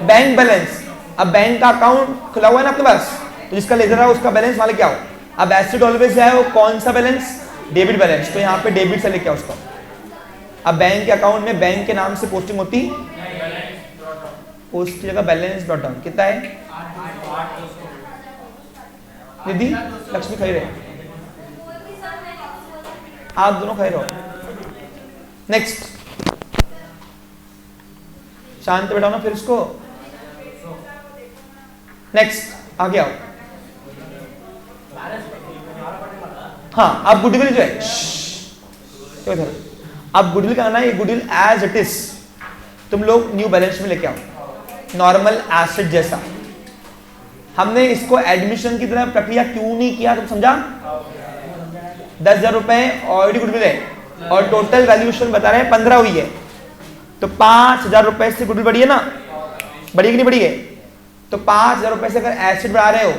बैंक बैलेंस, अब बैंक का अकाउंट खुला हुआ है ना आपके पास, तो जिसका लेजर है उसका बैलेंस वहां लेके आओ। अब एसिड ऑलवेज है वो कौन सा बैलेंस, डेबिट बैलेंस, तो यहाँ पे डेबिट से लेके आओ उसको। अब बैंक के अकाउंट में बैंक के नाम से पोस्टिंग होती, उसकी जगह बैलेंस डॉट डाउन कितना है निधि लक्ष्मी खाई रहे, आप दोनों खाई रहो। नेक्स्ट शांत बैठाओ ना फिर इसको। नेक्स्ट आगे आओ। हाँ अब गुडविल जो है, अब गुडविल का आना है, ये गुडविल एज इट इज तुम लोग न्यू बैलेंस में लेके आओ, नॉर्मल एसेट जैसा। हमने इसको एडमिशन की तरह प्रक्रिया क्यों नहीं किया, तुम समझा? 10,000 रुपए ऑलरेडी गुडविल है और टोटल वैल्यूएशन बता रहे हैं 15 हुई है, तो 5,000 रुपए से गुडविल बढ़ी है ना, बढ़ी कि नहीं बढ़ी है? तो 5,000 रुपए से अगर एसेट बढ़ा रहे हो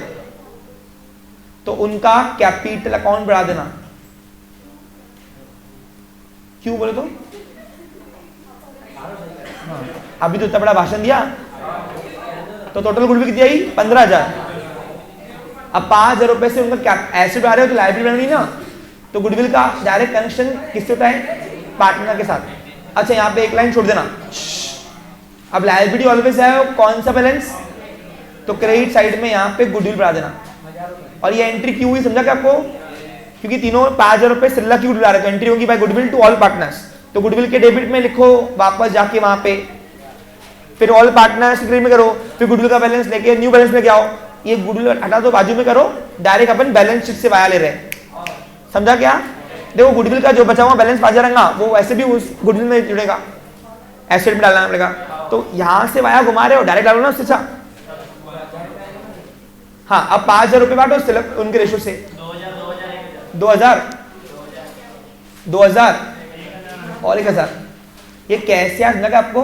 तो उनका कैपिटल अकाउंट बढ़ा देना। क्यों बोले तो? हाँ, अभी तो इतना बड़ा भाषण दिया, तो टोटल गुडविल कितनी आई? 15,000। अब 5,000 रुपए से उनका एसेट बढ़ा रहे हो तो लायबिलिटी बढ़ गई ना, तो गुडविल का डायरेक्ट कनेक्शन किससे होता है? पार्टनर के साथ। अच्छा यहाँ पे एक लाइन छोड़ देना। अब लायबिलिटी ऑलवेज है कौन सा बैलेंस, तो क्रेडिट साइड में यहाँ पे गुडविल बढ़ा देना। और ये एंट्री क्यों हुई समझा क्या आपको? क्योंकि तीनों 5,000 रुपए सिल्ला की गुडविल आ रहे, तो एंट्री होगी by goodwill to all partners. तो गुडविल के डेबिट में लिखो वापस जाके वहां पे, फिर ऑल पार्टनर्स क्रेडिट में करो, फिर गुडविल का बैलेंस लेके न्यू बैलेंस लेके आओ। ये गुडविल हटा दो बाजू में करो, डायरेक्ट अपन बैलेंस शीट से वाया ले रहे हैं। समझा क्या? देखो गुडविल का जो बचा हुआ बैलेंस बाजा रहेगा वो वैसे भी उस गुडविल में जुड़ेगा, एसेट में डालना पड़ेगा। तो यहां से वाया घुमा रहे हो, डायरेक्ट डालो ना उससे। अच्छा हाँ अब 5,000 रुपए बांटो सिर्फ उनके रेशो से। 2,000 और 1,000। ये कैसे समझा आपको?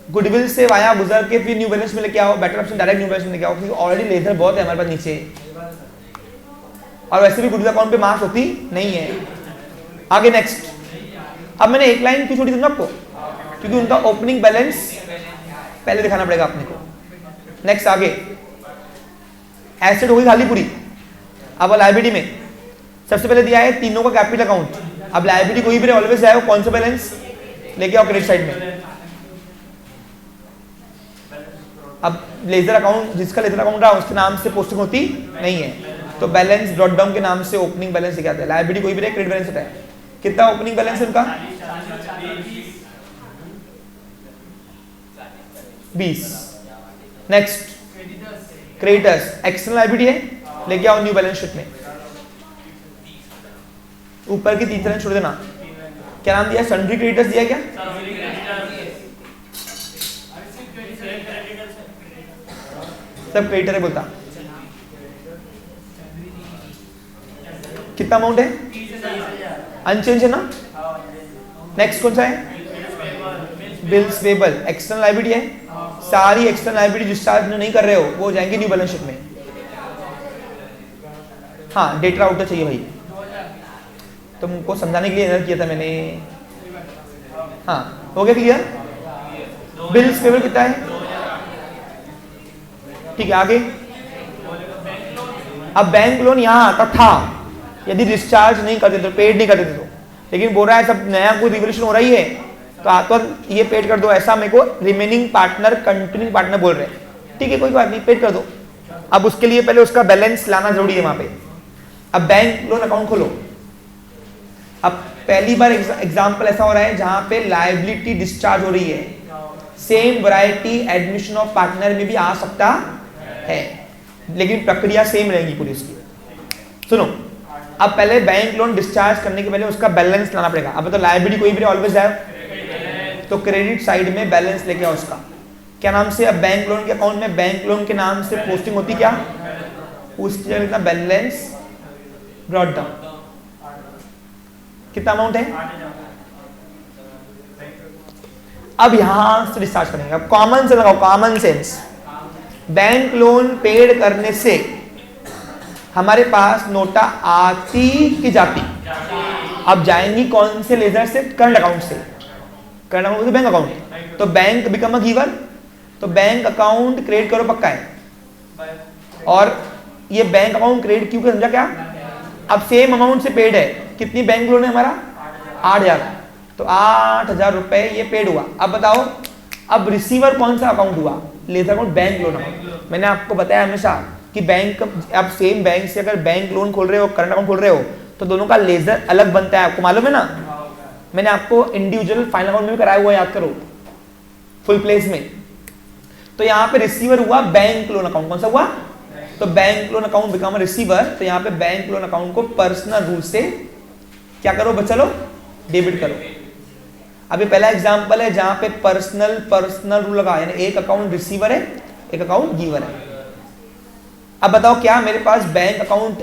गुडविल से वाया गुजर के फिर न्यू बैलेंस में लेके आओ, better option direct new balance में लेके आओ, क्योंकि ऑलरेडी लेजर बहुत है हमारे पास नीचे, और वैसे भी गुडविल अकाउंट पे मार्क्स होती नहीं है। आगे नेक्स्ट। अब मैंने एक लाइन क्यों छोड़ी थी आपको? क्योंकि उनका ओपनिंग बैलेंस पहले दिखाना पड़ेगा अपने को। नेक्स्ट आगे एसेट हो गई खाली पूरी। अब लायबिलिटी में सबसे पहले दिया है तीनों का कैपिटल अकाउंट। अब लायबिलिटी कोई भी ऑलवेज है वो कौन सा बैलेंस लेके आओ? क्रेडिट साइड में। अब लेजर अकाउंट, जिसका लेजर अकाउंट रहा उसके नाम से पोस्टिंग होती नहीं है, तो बैलेंस ड्रॉप डाउन के नाम से ओपनिंग बैलेंस लेके आते हैं। लायबिलिटी कोई भी रहे, क्रेडिट बैलेंस होता है। कितना ओपनिंग बैलेंस है उनका? 20। नेक्स्ट क्रेडिटर्स, एक्सटर्नल लायबिलिटी है, लेके आओ न्यू बैलेंस शीट में। ऊपर की 3 लाइन छोड़ देना। क्या नाम दिया? सन्ड्री क्रेडिटर्स दिया क्या? सब क्रेडिटर है बोलता। कितना अमाउंट है? अनचेंज है ना। नेक्स्ट कौन सा है? बिल्स पेबल, एक्सटर्नल लायबिलिटी है। सारी एक्सटर्नल लायबिलिटी डिस्चार्ज नहीं कर रहे हो वो जाएंगे न्यू बैलेंस शीट में। हाँ डेटा आउटर चाहिए भाई, तुमको समझाने के लिए एरर किया था मैंने। हाँ हो गया क्लियर? बिल्स पेबल कितना है? ठीक है आगे। अब बैंक लोन यहाँ आता था यदि डिस्चार्ज नहीं करते तो, पेड नहीं करते तो, लेकिन बोल रहा है सब नया कोई रिवोल्यूशन हो रही है तो आतो ये पेड कर दो, ऐसा मेरे को रिमेनिंग पार्टनर कंटिन्यूइंग पार्टनर बोल रहे हैं। ठीक है कोई बात नहीं, पेड कर दो। अब उसके लिए पहले उसका बैलेंस लाना जरूरी है वहां पे। अब बैंक लोन अकाउंट खोलो। अब पहली बार एग्जांपल ऐसा हो रहा है जहां पे लायबिलिटी डिस्चार्ज हो रही है। Same variety admission of partner में भी आ सकता है, लेकिन प्रक्रिया सेम रहेगी पूरी उसकी। सुनो, अब पहले बैंक लोन डिस्चार्ज करने के पहले उसका बैलेंस लाना पड़ेगा। अब तो लायबिलिटी कोई भी ऑलवेज है, तो क्रेडिट साइड में बैलेंस लेके आओ उसका। क्या नाम से? अब बैंक लोन के अकाउंट में बैंक लोन के नाम से पोस्टिंग होती क्या? उसकी जगह कितना बैलेंस ब्रॉट डाउन। कितना अमाउंट है? अब यहां से डिस्चार्ज करेंगे। अब कॉमन सेंस लगाओ, common sense. Bank loan paid करने से हमारे पास नोटा आती कि जाती? अब जाएंगी कौन से लेजर से? करंट अकाउंट से। करंट अकाउंट बैंक अकाउंट, तो बैंक बिकम अ गिवर, तो बैंक अकाउंट क्रेडिट करो पक्का है। और ये बैंक अकाउंट क्रेडिट क्यों कर, समझा क्या? अब सेम अमाउंट से पेड है, कितनी बैंक लोन है हमारा? 8,000, तो 8,000 रुपए ये पेड हुआ। अब बताओ, अब रिसीवर कौन सा अकाउंट हुआ? Ledger account, bank loan account. मैंने आपको बताया हमेशा कि बैंक, आप सेम बैंक से अगर बैंक लोन खोल रहे हो, करंट अकाउंट खोल रहे हो, तो दोनों का लेजर अलग बनता है, आपको मालूम है ना? मैंने आपको इंडिविजुअल फाइनल अकाउंट में भी कराया हुआ, याद करो, फुल प्लेस में। तो यहाँ पे रिसीवर हुआ बैंक लोन अकाउंट, कौन सा हुआ? तो bank loan account become receiver, तो यहाँ पे बैंक लोन अकाउंट को पर्सनल रूल से क्या करो चलो, डेबिट करो। अभी पहला एग्जांपल है जहां पे पर्सनल रूल लगा, यानी एक अकाउंट रिसीवर है, एक अकाउंट गिवर है। अब बताओ, क्या मेरे पास bank account,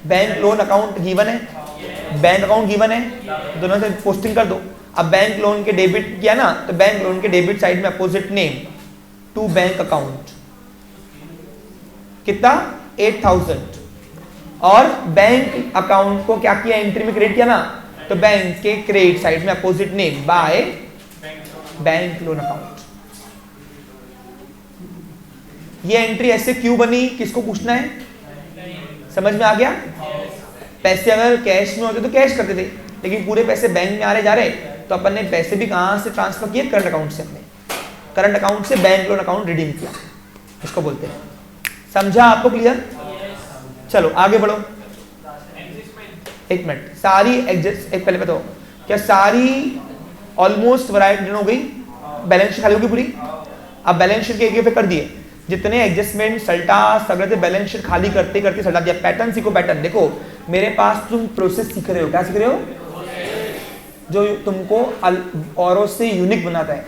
bank loan account given है, बैंक अकाउंट गिवन है, दोनों से पोस्टिंग कर दो। अब बैंक लोन के डेबिट किया ना, तो बैंक लोन के डेबिट साइड में opposite name to bank account, कितना? 8,000। और बैंक अकाउंट को क्या किया, एंट्री में क्रेडिट किया ना, तो बैंक के क्रेडिट साइड में opposite name by bank loan account. ये एंट्री ऐसे क्यों बनी, किसको पूछना है? समझ में आ गया? पैसे अगर कैश में होते तो कैश करते थे, लेकिन पूरे पैसे बैंक में आ रहे जा रहे, तो अपन ने पैसे भी कहां से ट्रांसफर किए? करंट अकाउंट से। अपने करंट अकाउंट से बैंक लोन अकाउंट रिडीम किया, इसको बोलते हैं। समझा आपको? क्लियर? चलो आगे बढ़ो। एक मिनट, सारी एडजस्ट, एक पहले बताओ, क्या सारी ऑलमोस्ट वैरायटी हो गई? बैलेंस शीट खाली होगी पूरी? अब बैलेंस शीट के एक एक कर दिए, जितने एडजस्टमेंट सल्टा सगळे बैलेंस शीट खाली करते करते सल्टा दिया। पैटर्न सीखो, पैटर्न देखो। मेरे पास तुम प्रोसेस सीख रहे हो, क्या सीख रहे हो? जो तुमको औरों से यूनिक बनाता है।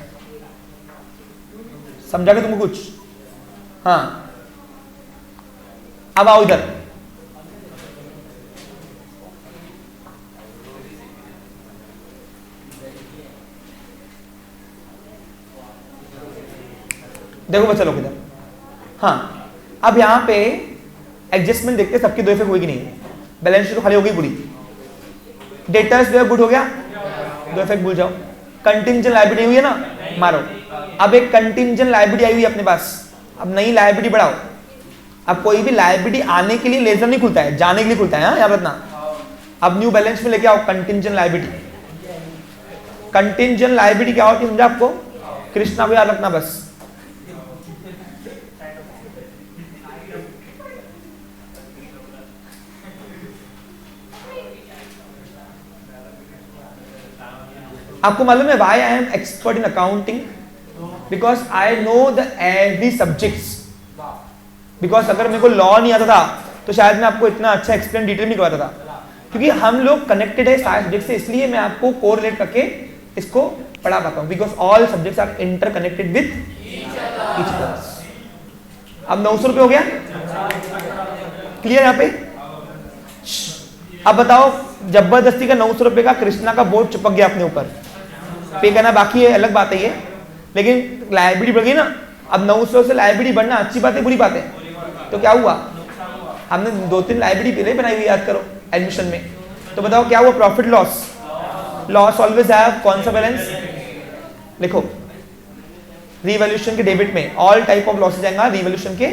समझा क्या तुमको कुछ? हाँ, अब आओ इधर। देखो बच्चा लोग इधर। हाँ, अब यहां पे एडजस्टमेंट देखते हैं सबकी दो इफेक्ट हुई कि नहीं। बैलेंस शीट तो खाली हो गई पूरी, डेटर्स जो है गुड हो गया, दो इफेक्ट भूल जाओ। कंटिंजेंट लायबिलिटी हुई है ना, मारो। अब एक कंटिंजेंट लायबिलिटी आई हुई है अपने पास, अब नई लायबिलिटी बढ़ाओ। अब कोई भी लायबिलिटी आने के लिए लेजर नहीं खुलता है, जाने के लिए खुलता है, हाँ याद रखना। अब न्यू बैलेंस में लेके आओ कंटिंजेंट लायबिलिटी। कंटिंजेंट लायबिलिटी क्या होती है समझा आपको? कृष्णा को याद रखना बस। आपको मालूम है why I am expert in accounting? Because I know the every subjects. Because अगर मेरे को लॉ नहीं आता था तो शायद मैं आपको इतना अच्छा एक्सप्लेन डिटेल नहीं करवाता था, क्योंकि हम लोग कनेक्टेड है सारे सब्जेक्ट से, इसलिए मैं आपको कोरिलेट करके इसको पढ़ा पाता हूं। Because all subjects are interconnected with each other. अब 900 रुपये हो गया, क्लियर यहाँ पे? अब बताओ, जबरदस्ती का 900 रुपये का कृष्णा का बोर्ड चिपक गया अपने ऊपर, पे करना बाकी है, अलग बात है ये, लेकिन लायबिलिटी बढ़ गई ना। अब 900 से लायबिलिटी बढ़ना अच्छी बात है बुरी बात है? तो क्या हुआ, हमने 2-3 लायबिलिटी पहले बनाई हुई, याद करो एडमिशन में। तो बताओ क्या हुआ? Profit loss. Loss always have कौन सा बैलेंस? लिखो, रिवॉल्यूशन के डेबिट में। ऑल टाइप ऑफ लॉसेज आएगा रिवॉल्यूशन के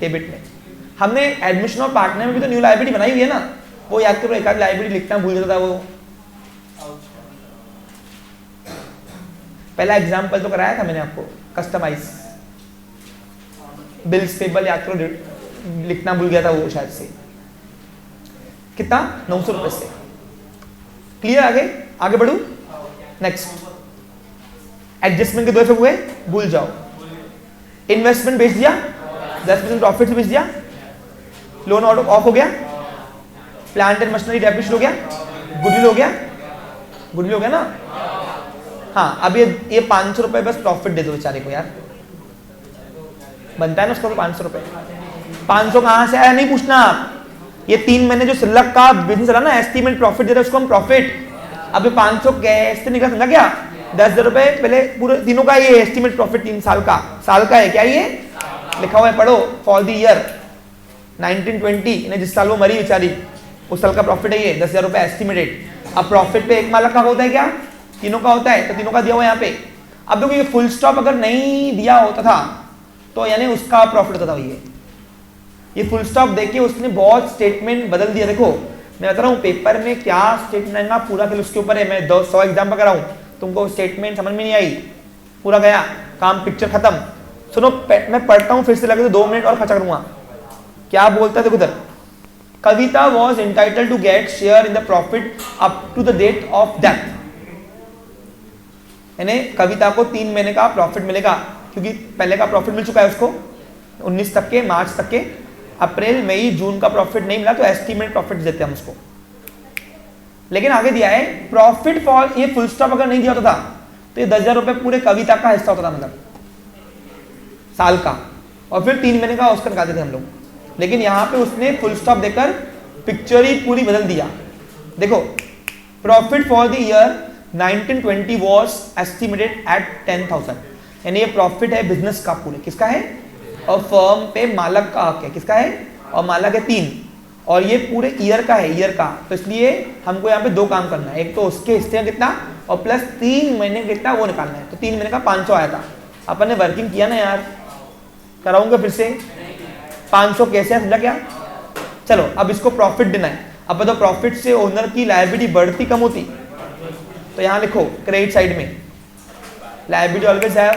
डेबिट में। हमने एडमिशन और पार्टनर में भी तो न्यू लायबिलिटी बनाई हुई है ना, वो याद करो। एक आध लायबिलिटी लिखना भूल जाता था वो। पहला एग्जांपल तो कराया था मैंने आपको, कस्टमाइज बिल्स पेबल, याद करो, लिखना भूल गया था वो शायद से। कितना? 900 रुपए से। क्लियर? आगे बढ़ू। नेक्स्ट, एडजस्टमेंट के दो इफेक्ट हुए, भूल जाओ। इन्वेस्टमेंट बेच दिया, 10% प्रॉफिट से बेच दिया, लोन ऑफ हो गया, प्लांट एंड मशीनरी डेप्रिशिएट हो गया, गुडविल हो गया, गुडविल हो गया ना। हाँ, अब ये 500 रुपए बस प्रॉफिट दे दो बेचारे को यार, बनता है ना उसका 500 रुपए। 500 कहां से आया नहीं पूछना आप। ये 3 महीने जो सिलक का बिजनेस रहा ना, एस्टीमेट प्रॉफिट दे रहा है उसको हम प्रॉफिट। अब ये 500 कैसे निकला समझा क्या? 10,000 रुपए पहले पूरे दिनों का, ये एस्टीमेट प्रॉफिट 3 साल का है क्या? ये लिखा हुआ है, पढ़ो, फॉर द ईयर 1920 यानी जिस साल वो मरी बेचारी उस साल का प्रॉफिट है ये 10,000 रुपये एस्टिमेटेड। अब प्रॉफिट पे एक मालक का होता है क्या? तीनों का होता है, तो तीनों का दिया हुआ यहाँ पे। अब देखो ये फुल स्टॉप अगर नहीं दिया होता था तो यानी उसका प्रॉफिट होता था ये फुल स्टॉप देके उसने बहुत स्टेटमेंट बदल दिया। देखो मैं बता रहा हूँ पेपर में क्या स्टेटमेंट आएगा पूरा फिर उसके ऊपर है। मैं 100 एग्जाम पर कराऊँ, तुमको स्टेटमेंट समझ में नहीं आई, पूरा गया काम, पिक्चर खत्म। सुनो मैं पढ़ता हूँ फिर से, लगे तो 2 मिनट और खर्चा करूंगा। क्या बोलता है देखो इधर, Kavita was entitled to get share in the profit up to the date of death. यानी कविता को 3 महीने का प्रॉफिट मिलेगा क्योंकि पहले का प्रॉफिट मिल चुका है उसको 19 तक के, मार्च तक के। अप्रैल मई जून का प्रॉफिट नहीं मिला तो एस्टीमेट प्रॉफिट देते हैं हम उसको। लेकिन आगे दिया है प्रॉफिट फॉर, ये फुल स्टॉप अगर नहीं दिया होता था तो ये 10,000 रुपए पूरे कविता का हिस्सा होता था, मतलब साल का, और फिर 3 महीने का उसका निकालते थे हम लोग। लेकिन यहाँ पे उसने फुल स्टॉप देकर पिक्चर ही पूरी बदल दिया। देखो profit for the year 1920 was estimated at 10,000, यानी ये प्रॉफिट है बिजनेस का पूरे, किसका है? और फर्म पे मालक का हक है, किसका है? और मालक है 3, और ये पूरे ईयर का है, ईयर का। तो इसलिए हमको यहाँ पे 2 काम करना है, एक तो उसके हिस्से में कितना और प्लस 3 महीने कितना वो निकालना है। तो 3 महीने का 500 आया था, अपन ने वर्किंग किया ना यार, कराऊंगा फिर से। 500 कैसे है समझा क्या? चलो अब इसको प्रॉफिट देना है। अब तो प्रॉफिट से ओनर की लायबिलिटी बढ़ती कम होती, तो यहाँ लिखो क्रेडिट साइड में liability always have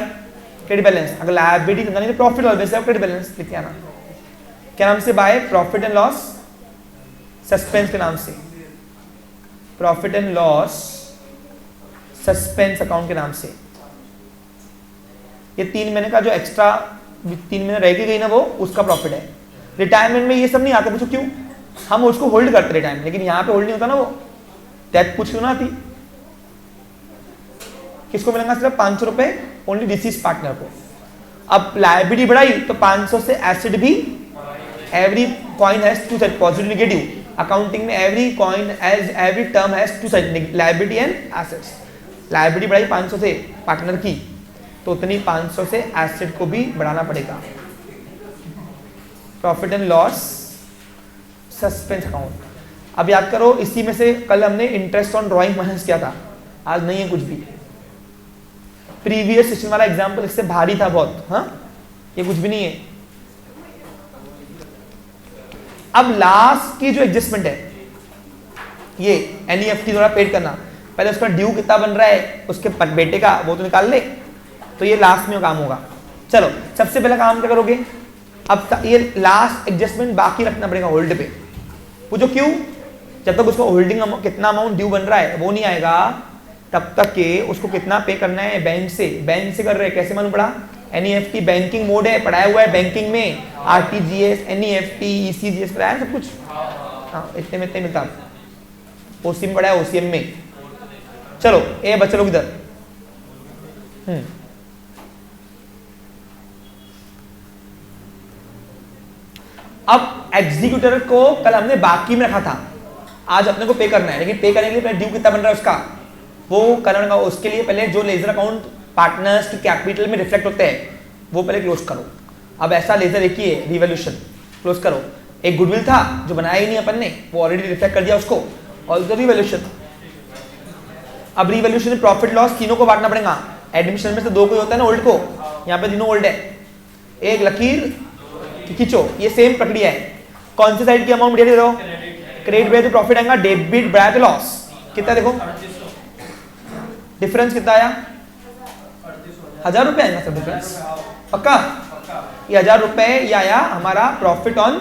credit balance. अगर लायबिलिटी करना नहीं तो profit always have credit balance लिख के आना। क्या नाम से? By profit and loss suspense के नाम से, profit and loss suspense account के नाम से। ये 3 महीने का जो एक्स्ट्रा 3 महीने रह के गई ना वो उसका प्रॉफिट है। रिटायरमेंट में ये सब नहीं आता, पूछो क्यों? हम उसको होल्ड करते रिटायरमेंट, लेकिन यहाँ पे होल्ड नहीं होता ना वो, डेथ पूछ क्यों ना आती? किसको मिलेगा? सिर्फ 500 रुपए ओनली डिसीज पार्टनर को। अब लायबिलिटी बढ़ाई तो 500 से एसेट भी, every coin has 2 side, positive negative. Accounting में every coin as every term has 2 side, liability and assets. Liability बढ़ाई 500 से पार्टनर की तो उतनी 500 से एसेट को भी बढ़ाना पड़ेगा। Profit and loss suspense account. अब याद करो इसी में से कल हमने इंटरेस्ट ऑन ड्राइंग माइनस किया था, आज नहीं है कुछ भी। प्रीवियस सेशन वाला एग्जाम्पल इससे भारी था बहुत, हाँ ये कुछ भी नहीं है। अब लास्ट की जो एडजस्टमेंट है ये एनईएफटी द्वारा पेड करना, पहले उसका ड्यू कितना बन रहा है उसके बेटे का वो तो निकाल ले, तो ये लास्ट में काम होगा। चलो सबसे पहला काम क्या करोगे? अब ये लास्ट एडजस्टमेंट बाकी रखना पड़ेगा होल्ड पे। पूछो क्यों? जब तक उसको होल्डिंग कितना अमाउंट ड्यू बन रहा है वो नहीं आएगा तब तक के उसको कितना पे करना है बैंक से। बैंक से कर रहे हैं, कैसे मालूम पड़ा? एनईएफटी बैंकिंग मोड है, पढ़ाया हुआ है बैंकिंग में, आरटीजीएस, एनईएफटी, ईसीजीएस पढ़ाया है सब कुछ। हाँ इतने में इतने मिलता, ओसीएम पढ़ा है, ओसीएम में। चलो ए बच्चे लोग इधर, अब एग्जीक्यूटर को कल हमने बाकी में रखा था, आज अपने को पे करना है, लेकिन पे करने के लिए पहले ड्यू कितना बन रहा है उसका वो करना। उसके लिए पहले जो लेजर अकाउंट पार्टनर्स की कैपिटल में रिफ्लेक्ट होते हैं वो पहले क्लोज करो। अब ऐसा लेजर एक ही है, रिवॉल्यूशन, क्लोज करो। एक गुडविल था जो बनाया ही नहीं अपन ने, वो ऑलरेडी रिफ्लेक्ट कर दिया उसको, और उधर रिवॉल्यूशन। अब रिवॉल्यूशन में प्रॉफिट लॉस तीनों को बांटना पड़ेगा। एडमिशन में से 2 कोई होता है ना ओल्ड को, यहाँ पे तीनों ओल्ड है। एक लकीर खींचो, ये सेम प्रक्रिया है। कौन सी साइड की अमाउंट बढ़ा दे रहे हो? क्रेडिट बढ़ाया तो प्रॉफिट आएगा, डेबिट बढ़ाया तो लॉस। कितना देखो डिफरेंस कितना आया? 1000 रुपए आएगा सर डिफरेंस, पक्का? ये 1000 रुपए ये आया हमारा प्रॉफिट ऑन,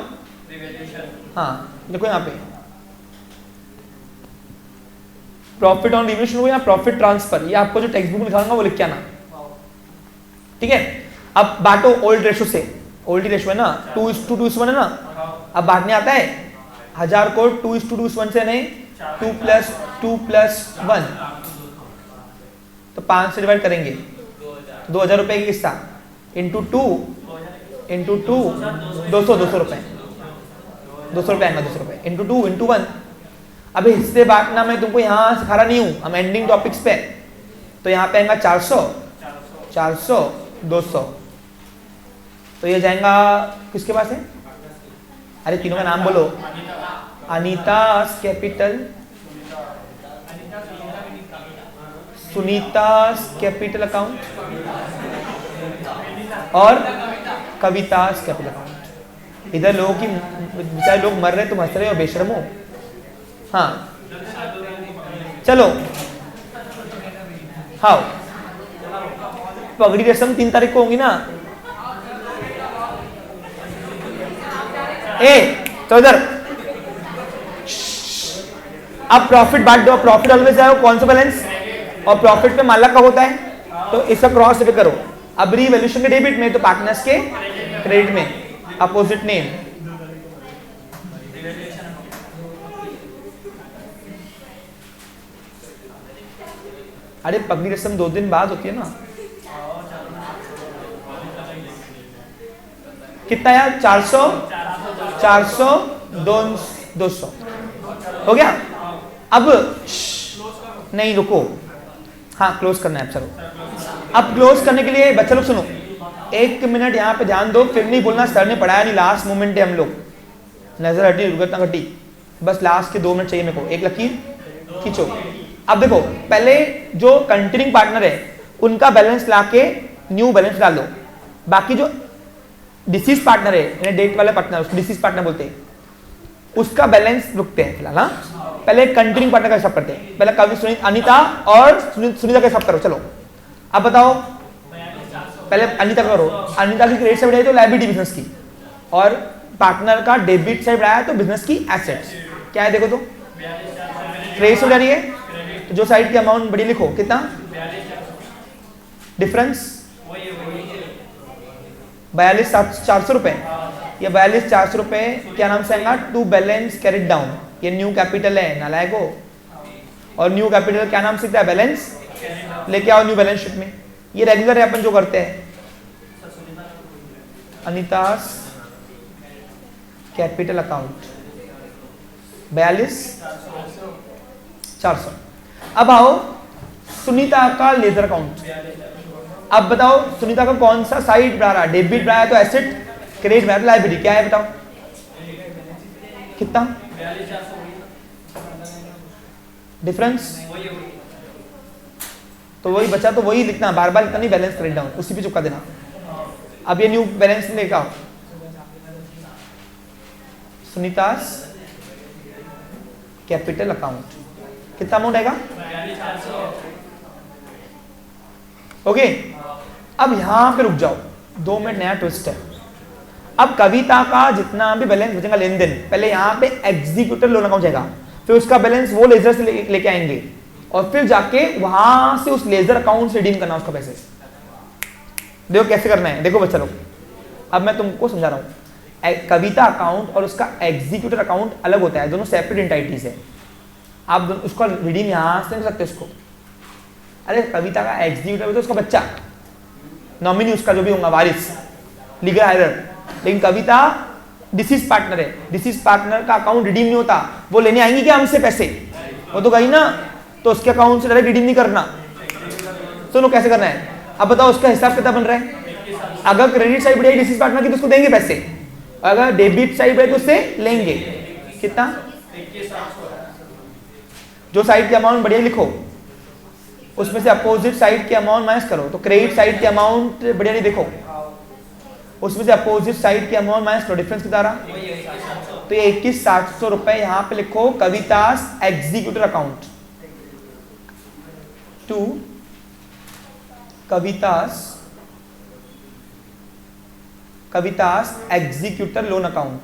हाँ देखो यहाँ पे प्रॉफिट ऑन रिवॉल्यूशन हो या प्रॉफिट ट्रांसफर, ये आपको जो टेक्स्ट बुक में लिखाऊंगा वो लिख के आना, ठीक है? अब बांटो ओल्ड रेशो से, ओल्ड रेशो है ना 2:2:1 है ना। अब बांटने आता है 1000 को 2:2:1 से नहीं 2+2+1, तो 5 से डिवाइड करेंगे 2000 रुपए की किस्सा इंटू 2 200 रुपए, 200 रुपए आएगा, 200 रुपए इंटू 2 इंटू 1। अभी हिस्से बांटना मैं तुमको यहाँ सिखा रहा नहीं हूँ, हम एंडिंग टॉपिक्स पे, तो यहाँ पे आएगा 400 200, तो ये जाएगा किसके पास है? अरे तीनों का नाम बोलो। अनीतास कैपिटल, सुनीतास कैपिटल अकाउंट और कवितास कैपिटल अकाउंट। इधर लोगों की बेचारे लोग मर रहे, तुम हंस रहे हो बेशर्मो। हाँ चलो, हाँ पगड़ी रस्म 3 तारीख को होंगी ना। तो इधर अब प्रॉफिट बांट दो। प्रॉफिट ऑलवेज है कौन सा बैलेंस, और प्रॉफिट पे माला कब होता है, तो इसका क्रॉस पे करो। अब रीवैल्यूएशन के डेबिट में, तो पार्टनर्स के क्रेडिट में, अपोजिट नेम। अरे पगड़ी रस्म 2 दिन बाद होती है ना। कितना यार, 400 400 200 हो गया। अब नहीं रुको, हाँ क्लोज करना है। चलो अब क्लोज करने के लिए बच्चे लोग सुनो, 1 मिनट यहाँ पे ध्यान दो, फिर नहीं बोलना सर ने पढ़ाया नहीं, लास्ट मोमेंट है हम लोग, नजर हटी दुर्घटना घटी, बस लास्ट के 2 मिनट चाहिए मेरे को। एक लकीर खींचो। अब देखो, पहले जो कंटिन्यूइंग पार्टनर है उनका बैलेंस लाके न्यू बैलेंस डाल दो। बाकी जो डिसीज पार्टनर है, डेट वाले पार्टनर, उसको डिसीज पार्टनर बोलते हैं, उसका बैलेंस रुकते हैं फिलहाल। हाँ पहले कंटिन्यूइंग पार्टनर का हिसाब करते हैं। पहले कवि अनीता और सुनीता का हिसाब करो। चलो अब बताओ, पहले अनीता करो। अनीता की क्रेडिट साइड बढ़ाई तो लायबिलिटी बिजनेस की, और पार्टनर का डेबिट साइड बढ़ाया तो बिजनेस की एसेट्स। क्या है देखो तो, क्रेडिट साइड बढ़ी है तो जो साइड की अमाउंट बड़ी लिखो, कितना डिफरेंस, 42,400 रुपए। ये 42,400 रुपए क्या नाम से आएगा, टू बैलेंस कैरिड डाउन। ये न्यू कैपिटल है नालायको, और न्यू कैपिटल क्या नाम से है, बैलेंस लेके आओ न्यू बैलेंस शीट में। ये रेगुलर है अपन जो करते हैं, अनीतास कैपिटल अकाउंट 42,400। अब आओ सुनीता का लेजर अकाउंट। अब बताओ सुनीता का कौन सा साइड बढ़ा रहा, डेबिट बढ़ाया तो एसेट, क्रेडिट बढ़ाया तो लायबिलिटी। क्या है बताओ, कितना डिफरेंस, तो वही बचा, तो वही लिखना, बार बार लिखना नहीं, बैलेंस क्रेडिट डाउन उसी पे चुका देना। अब ये न्यू बैलेंस लेकर आओ, सुनीतास कैपिटल अकाउंट, कितना अमाउंट आएगा, ओके। अब यहां पे रुक जाओ 2 मिनट, नया ट्विस्ट है। अब कविता का जितना भी बैलेंस बचेगा लेन देन, पहले यहाँ पे एग्जीक्यूटिव लोन अकाउंट जाएगा, फिर उसका बैलेंस वो लेजर से लेके आएंगे, और फिर जाके वहां से उस लेजर अकाउंट से रिडीम करना उसका पैसे। देखो कैसे करना है, देखो बच्चा लोग, अब मैं तुमको समझा रहा हूँ। कविता अकाउंट और उसका एग्जीक्यूटिव अकाउंट अलग होता है, दोनों सेपरेट एंटाइटीज है। आप उसका रिडीम यहां से कर सकते हो उसको। अरे कविता का एग्जीक्यूटिव तो उसका बच्चा, नॉमिनी उसका जो भी होगा, वारिस, लीगल हायरर। लेकिन कविता डिसीज पार्टनर है, डिसीज पार्टनर का अकाउंट रिडीम नहीं होता। वो लेने आएंगी क्या हमसे पैसे, वो तो गई ना, तो उसके अकाउंट से डायरेक्ट रिडीम नहीं करना। सुनो कैसे करना है, अब बताओ उसका हिसाब कितना बन रहा है। अगर क्रेडिट साइड बढ़िया डिसीज पार्टनर की तो उसको देंगे पैसे, अगर डेबिट साइड है तो उससे लेंगे। कितना, जो साइड की अमाउंट बढ़िया लिखो, उसमें से अपोजिट साइड की अमाउंट माइनस करो, तो क्रेडिट साइड की अमाउंट बढ़िया नहीं देखो, उसमें से अपोजिट साइड की अमाउंट माइनस करो, डिफरेंस कितना रहा, तो ये 21,700 रुपए यहां पे लिखो। Kavita's executive account to Kavita's executor loan account.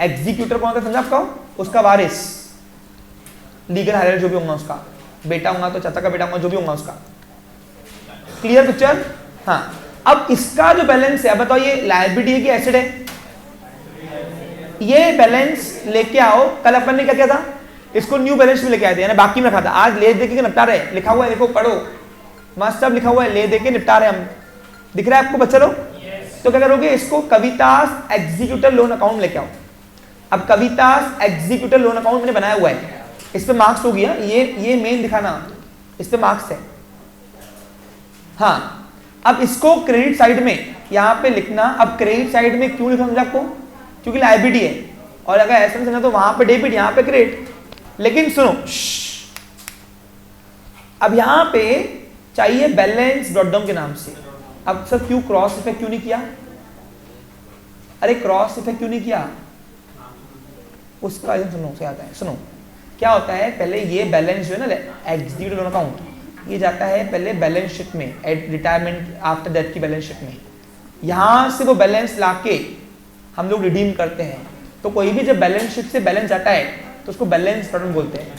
Executor कौन था समझा आपका, उसका वारिस, लीगल हायरर जो भी होगा, उसका बेटा होगा तो चाचा का बेटा होगा, जो भी होगा उसका। Clear picture. हाँ अब इसका जो बैलेंस है, बताओ ये लायबिलिटी है कि एसेट है, ये बैलेंस लेके आओ। कल अपन ने क्या किया था, इसको न्यू बैलेंस में लेके आए थे, यानी बाकी में रखा था। आज ले दे के निपटा रहे, लिखा हुआ है देखो, पढ़ो मस्त, सब लिखा हुआ है, ले दे के निपटा रहे हम, दिख रहा है आपको बच्चा लोग। तो क्या करोगे, इसको कवितास एग्जीक्यूटिव लोन अकाउंट लेके आओ। अब कवितास एग्जीक्यूटिव लोन अकाउंट मैंने बनाया हुआ है, इस पे मार्क्स हो गया, ये मेन दिखाना, इस पे मार्क्स है। हाँ अब इसको क्रेडिट साइड में यहाँ पे लिखना। अब क्रेडिट साइड में क्यों लिखा समझा आपको, क्योंकि लायबिलिटी है, और अगर ऐसा समझना तो वहां पे डेबिट, यहाँ पे क्रेडिट। लेकिन सुनो, अब यहाँ पे चाहिए बैलेंस ड्रॉप डाउन के नाम से। अब सर क्यों क्रॉस इफेक्ट क्यों नहीं किया, अरे क्रॉस इफेक्ट क्यों नहीं किया, उसका रीजन सुनो क्या आता है। सुनो क्या होता है, पहले ये बैलेंस जो है ना एग्जीक्यूटिव लोन अकाउंट, ये जाता है पहले बैलेंस शीट में, एट रिटायरमेंट आफ्टर डेथ की बैलेंस शीट में। यहाँ से वो बैलेंस लाके हम लोग रिडीम करते हैं। तो कोई भी जब बैलेंस शीट से बैलेंस आता है तो उसको बैलेंस रिटर्न बोलते हैं,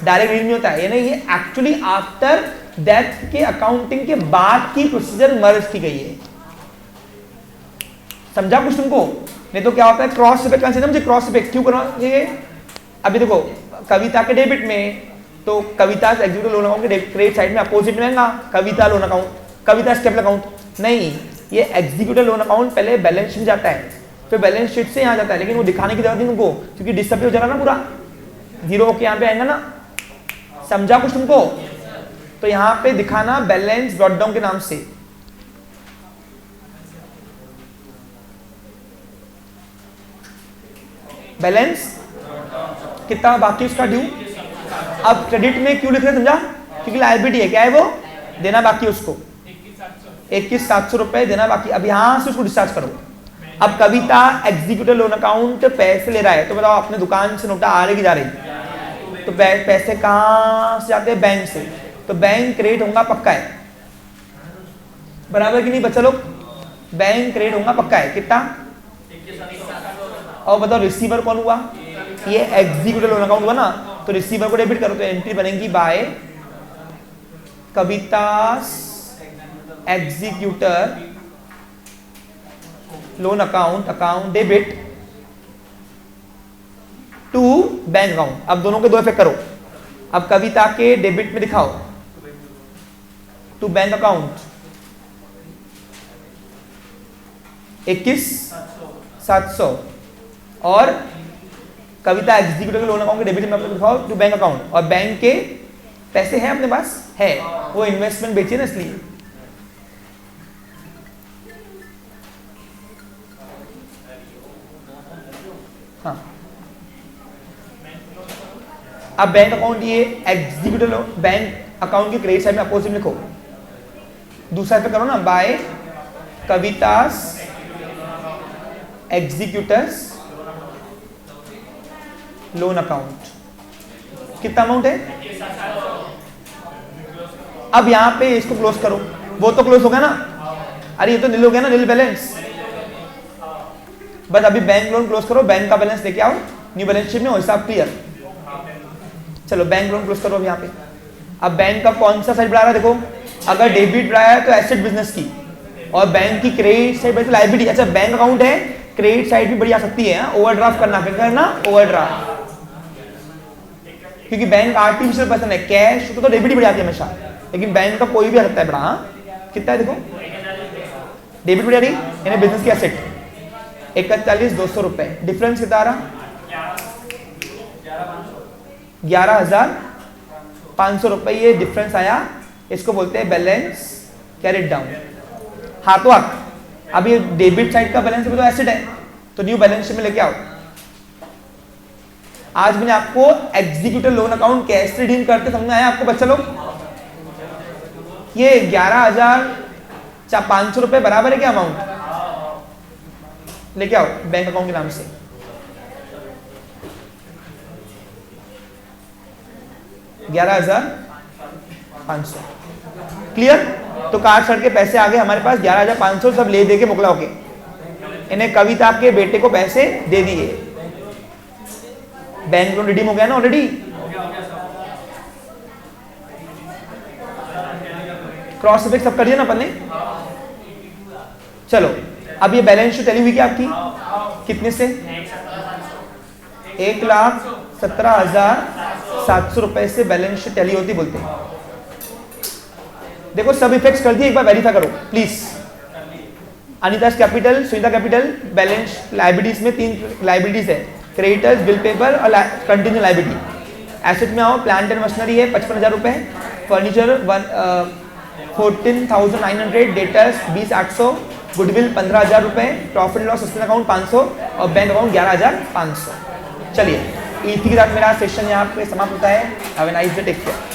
डायरेक्ट रीड नहीं होता है। यानी ये एक्चुअली आफ्टर डेथ के अकाउंटिंग के बाद की प्रोसीजर मर्ज की गई है। समझा कुछ तुमको? नहीं तो क्या होता है क्रॉस इफेक्ट, मुझे क्रॉस इफेक्ट क्यों करना चाहिए। अभी देखो कविता के डेबिट में तो कविता एग्जीक्यूटिव लोन अकाउंट के क्रेडिट साइड में अपोजिट में आएगा कविता लोन अकाउंट, कविता स्टेबल अकाउंट नहीं, ये एग्जीक्यूटिव लोन अकाउंट पहले बैलेंस शीट जाता है, फिर बैलेंस शीट से यहाँ जाता है। लेकिन वो दिखाने की जरूरत नहीं तुमको, क्योंकि डिसअपियर हो जा रहा ना, पूरा जीरो होके यहाँ पे आएगा ना। समझा कुछ तुमको? तो यहाँ पे दिखाना बैलेंस ब्रॉट डाउन के नाम से। बैलेंस कितना बाकी उसका ड्यू। अब क्रेडिट में क्यों लिख रहे समझा, क्योंकि लायबिलिटी है, क्या है वो, देना बाकी उसको 21,700 रुपए देना बाकी। अब यहां से उसको डिस्चार्ज करो। अब कविता एग्जीक्यूटिव लोन अकाउंट पैसे ले रहा है, तो बताओ अपने दुकान से नोटा आ रही की जा रही, तो पैसे कहां से जाते हैं, बैंक से। तो बैंक क्रेडिट होगा पक्का है, बराबर कि नहीं बच्चा लोग, बैंक क्रेडिट होगा पक्का है कितना। और बताओ रिसीवर कौन हुआ, ये एग्जीक्यूटिव लोन अकाउंट हुआ ना, तो रिसीवर को डेबिट करो तो एंट्री बनेगी by Kavita executor loan account debit to bank account. अब दोनों के दो इफेक्ट करो। अब कविता के डेबिट में दिखाओ टू बैंक अकाउंट 21,700, और कविता एग्जीक्यूटिव लोन अकाउंट के डेबिट में आपको दिखाओ टू बैंक अकाउंट। और बैंक के पैसे हैं अपने पास है, वो इन्वेस्टमेंट बेची ना इसलिए। हाँ अब बैंक अकाउंट, ये एग्जीक्यूटिव बैंक अकाउंट के क्रेडिट साइड में अपोजिट लिखो। दूसरा पे करो ना बाय कवितास एग्जीक्यूटर्स लोन अकाउंट। कितना अमाउंट है, अब यहां पे इसको क्लोज करो। वो तो क्लोज हो गया ना, अरे ये तो नील हो गया ना, नील बैलेंस। बस अभी बैंक लोन क्लोज करो, बैंक का बैलेंस लेके आओ न्यू बैलेंस शीट में, हिसाब क्लियर। चलो बैंक लोन क्लोज करो अब यहाँ पे। अब बैंक का कौन सा साइड बढ़ा रहा है देखो, अगर डेबिट रहा है तो एसेट बिजनेस की, और बैंक की क्रेडिट साइड तो लायबिलिटी। अच्छा बैंक अकाउंट है, क्रेडिट साइड भी बढ़ी आ सकती है, ओवरड्राफ्ट करना ओवरड्राफ्ट, क्योंकि बैंक आर्टिफिशियल पर्सन है, कैश तो डेबिट ही बढ़ जाती है हमेशा, लेकिन बैंक का कोई भी आ सकता है बड़ा। कितना है देखो, डेबिट बढ़ जा रही यानी बिजनेस की एसेट 41,200 रुपए, डिफरेंस कितना आ रहा 11,500 रुपए, ये डिफरेंस आया, इसको बोलते हैं बैलेंस कैरिड डाउन। हाथों हाथ अब ये डेबिट साइड का बैलेंस तो एसेट है, तो न्यू बैलेंस शीट में लेके आओ। आज मैंने आपको एग्जीक्यूटिव लोन अकाउंट कैसे रिडीम करते समझ में आया आपको बच्चा लोग? ये 11,500 रुपए बराबर है क्या अमाउंट, लेके आओ बैंक अकाउंट के नाम से। $11,500 क्लियर। तो कार्ड शर्ट के पैसे आ गए हमारे पास 11,500, सब ले दे के मोकला होके इन्हें कविता के बेटे को पैसे दे दिए। बैंक लोन रिडीम हो गया ना ऑलरेडी। क्रॉस इफेक्ट सब कर दिया ना अपन ने। चलो अब ये बैलेंस शीट टैली हुई क्या आपकी, कितने से 1,17,700 रुपए से बैलेंस शीट टैली होती बोलते हैं। देखो सब इफेक्ट्स कर दिए, एक बार वेरीफाई करो please. Anita's capital, Sunita capital, balance liabilities में 3 लाइबिलिटीज है, क्रेडिटर्स, बिल पेपर और कंटिन्यू लाइबिलिटी। एसेट में आओ, प्लांट एंड मशीनरी है 55,000 रुपए, फर्नीचर 14,900, डेटर्स 20,800, गुडविल 15,000 रुपए, प्रॉफिट लॉस सस्टेन अकाउंट 500 और बैंक अकाउंट 11,500। चलिए इसी के साथ मेरा सेशन यहाँ पे समाप्त होता है। Have a nice day, take care.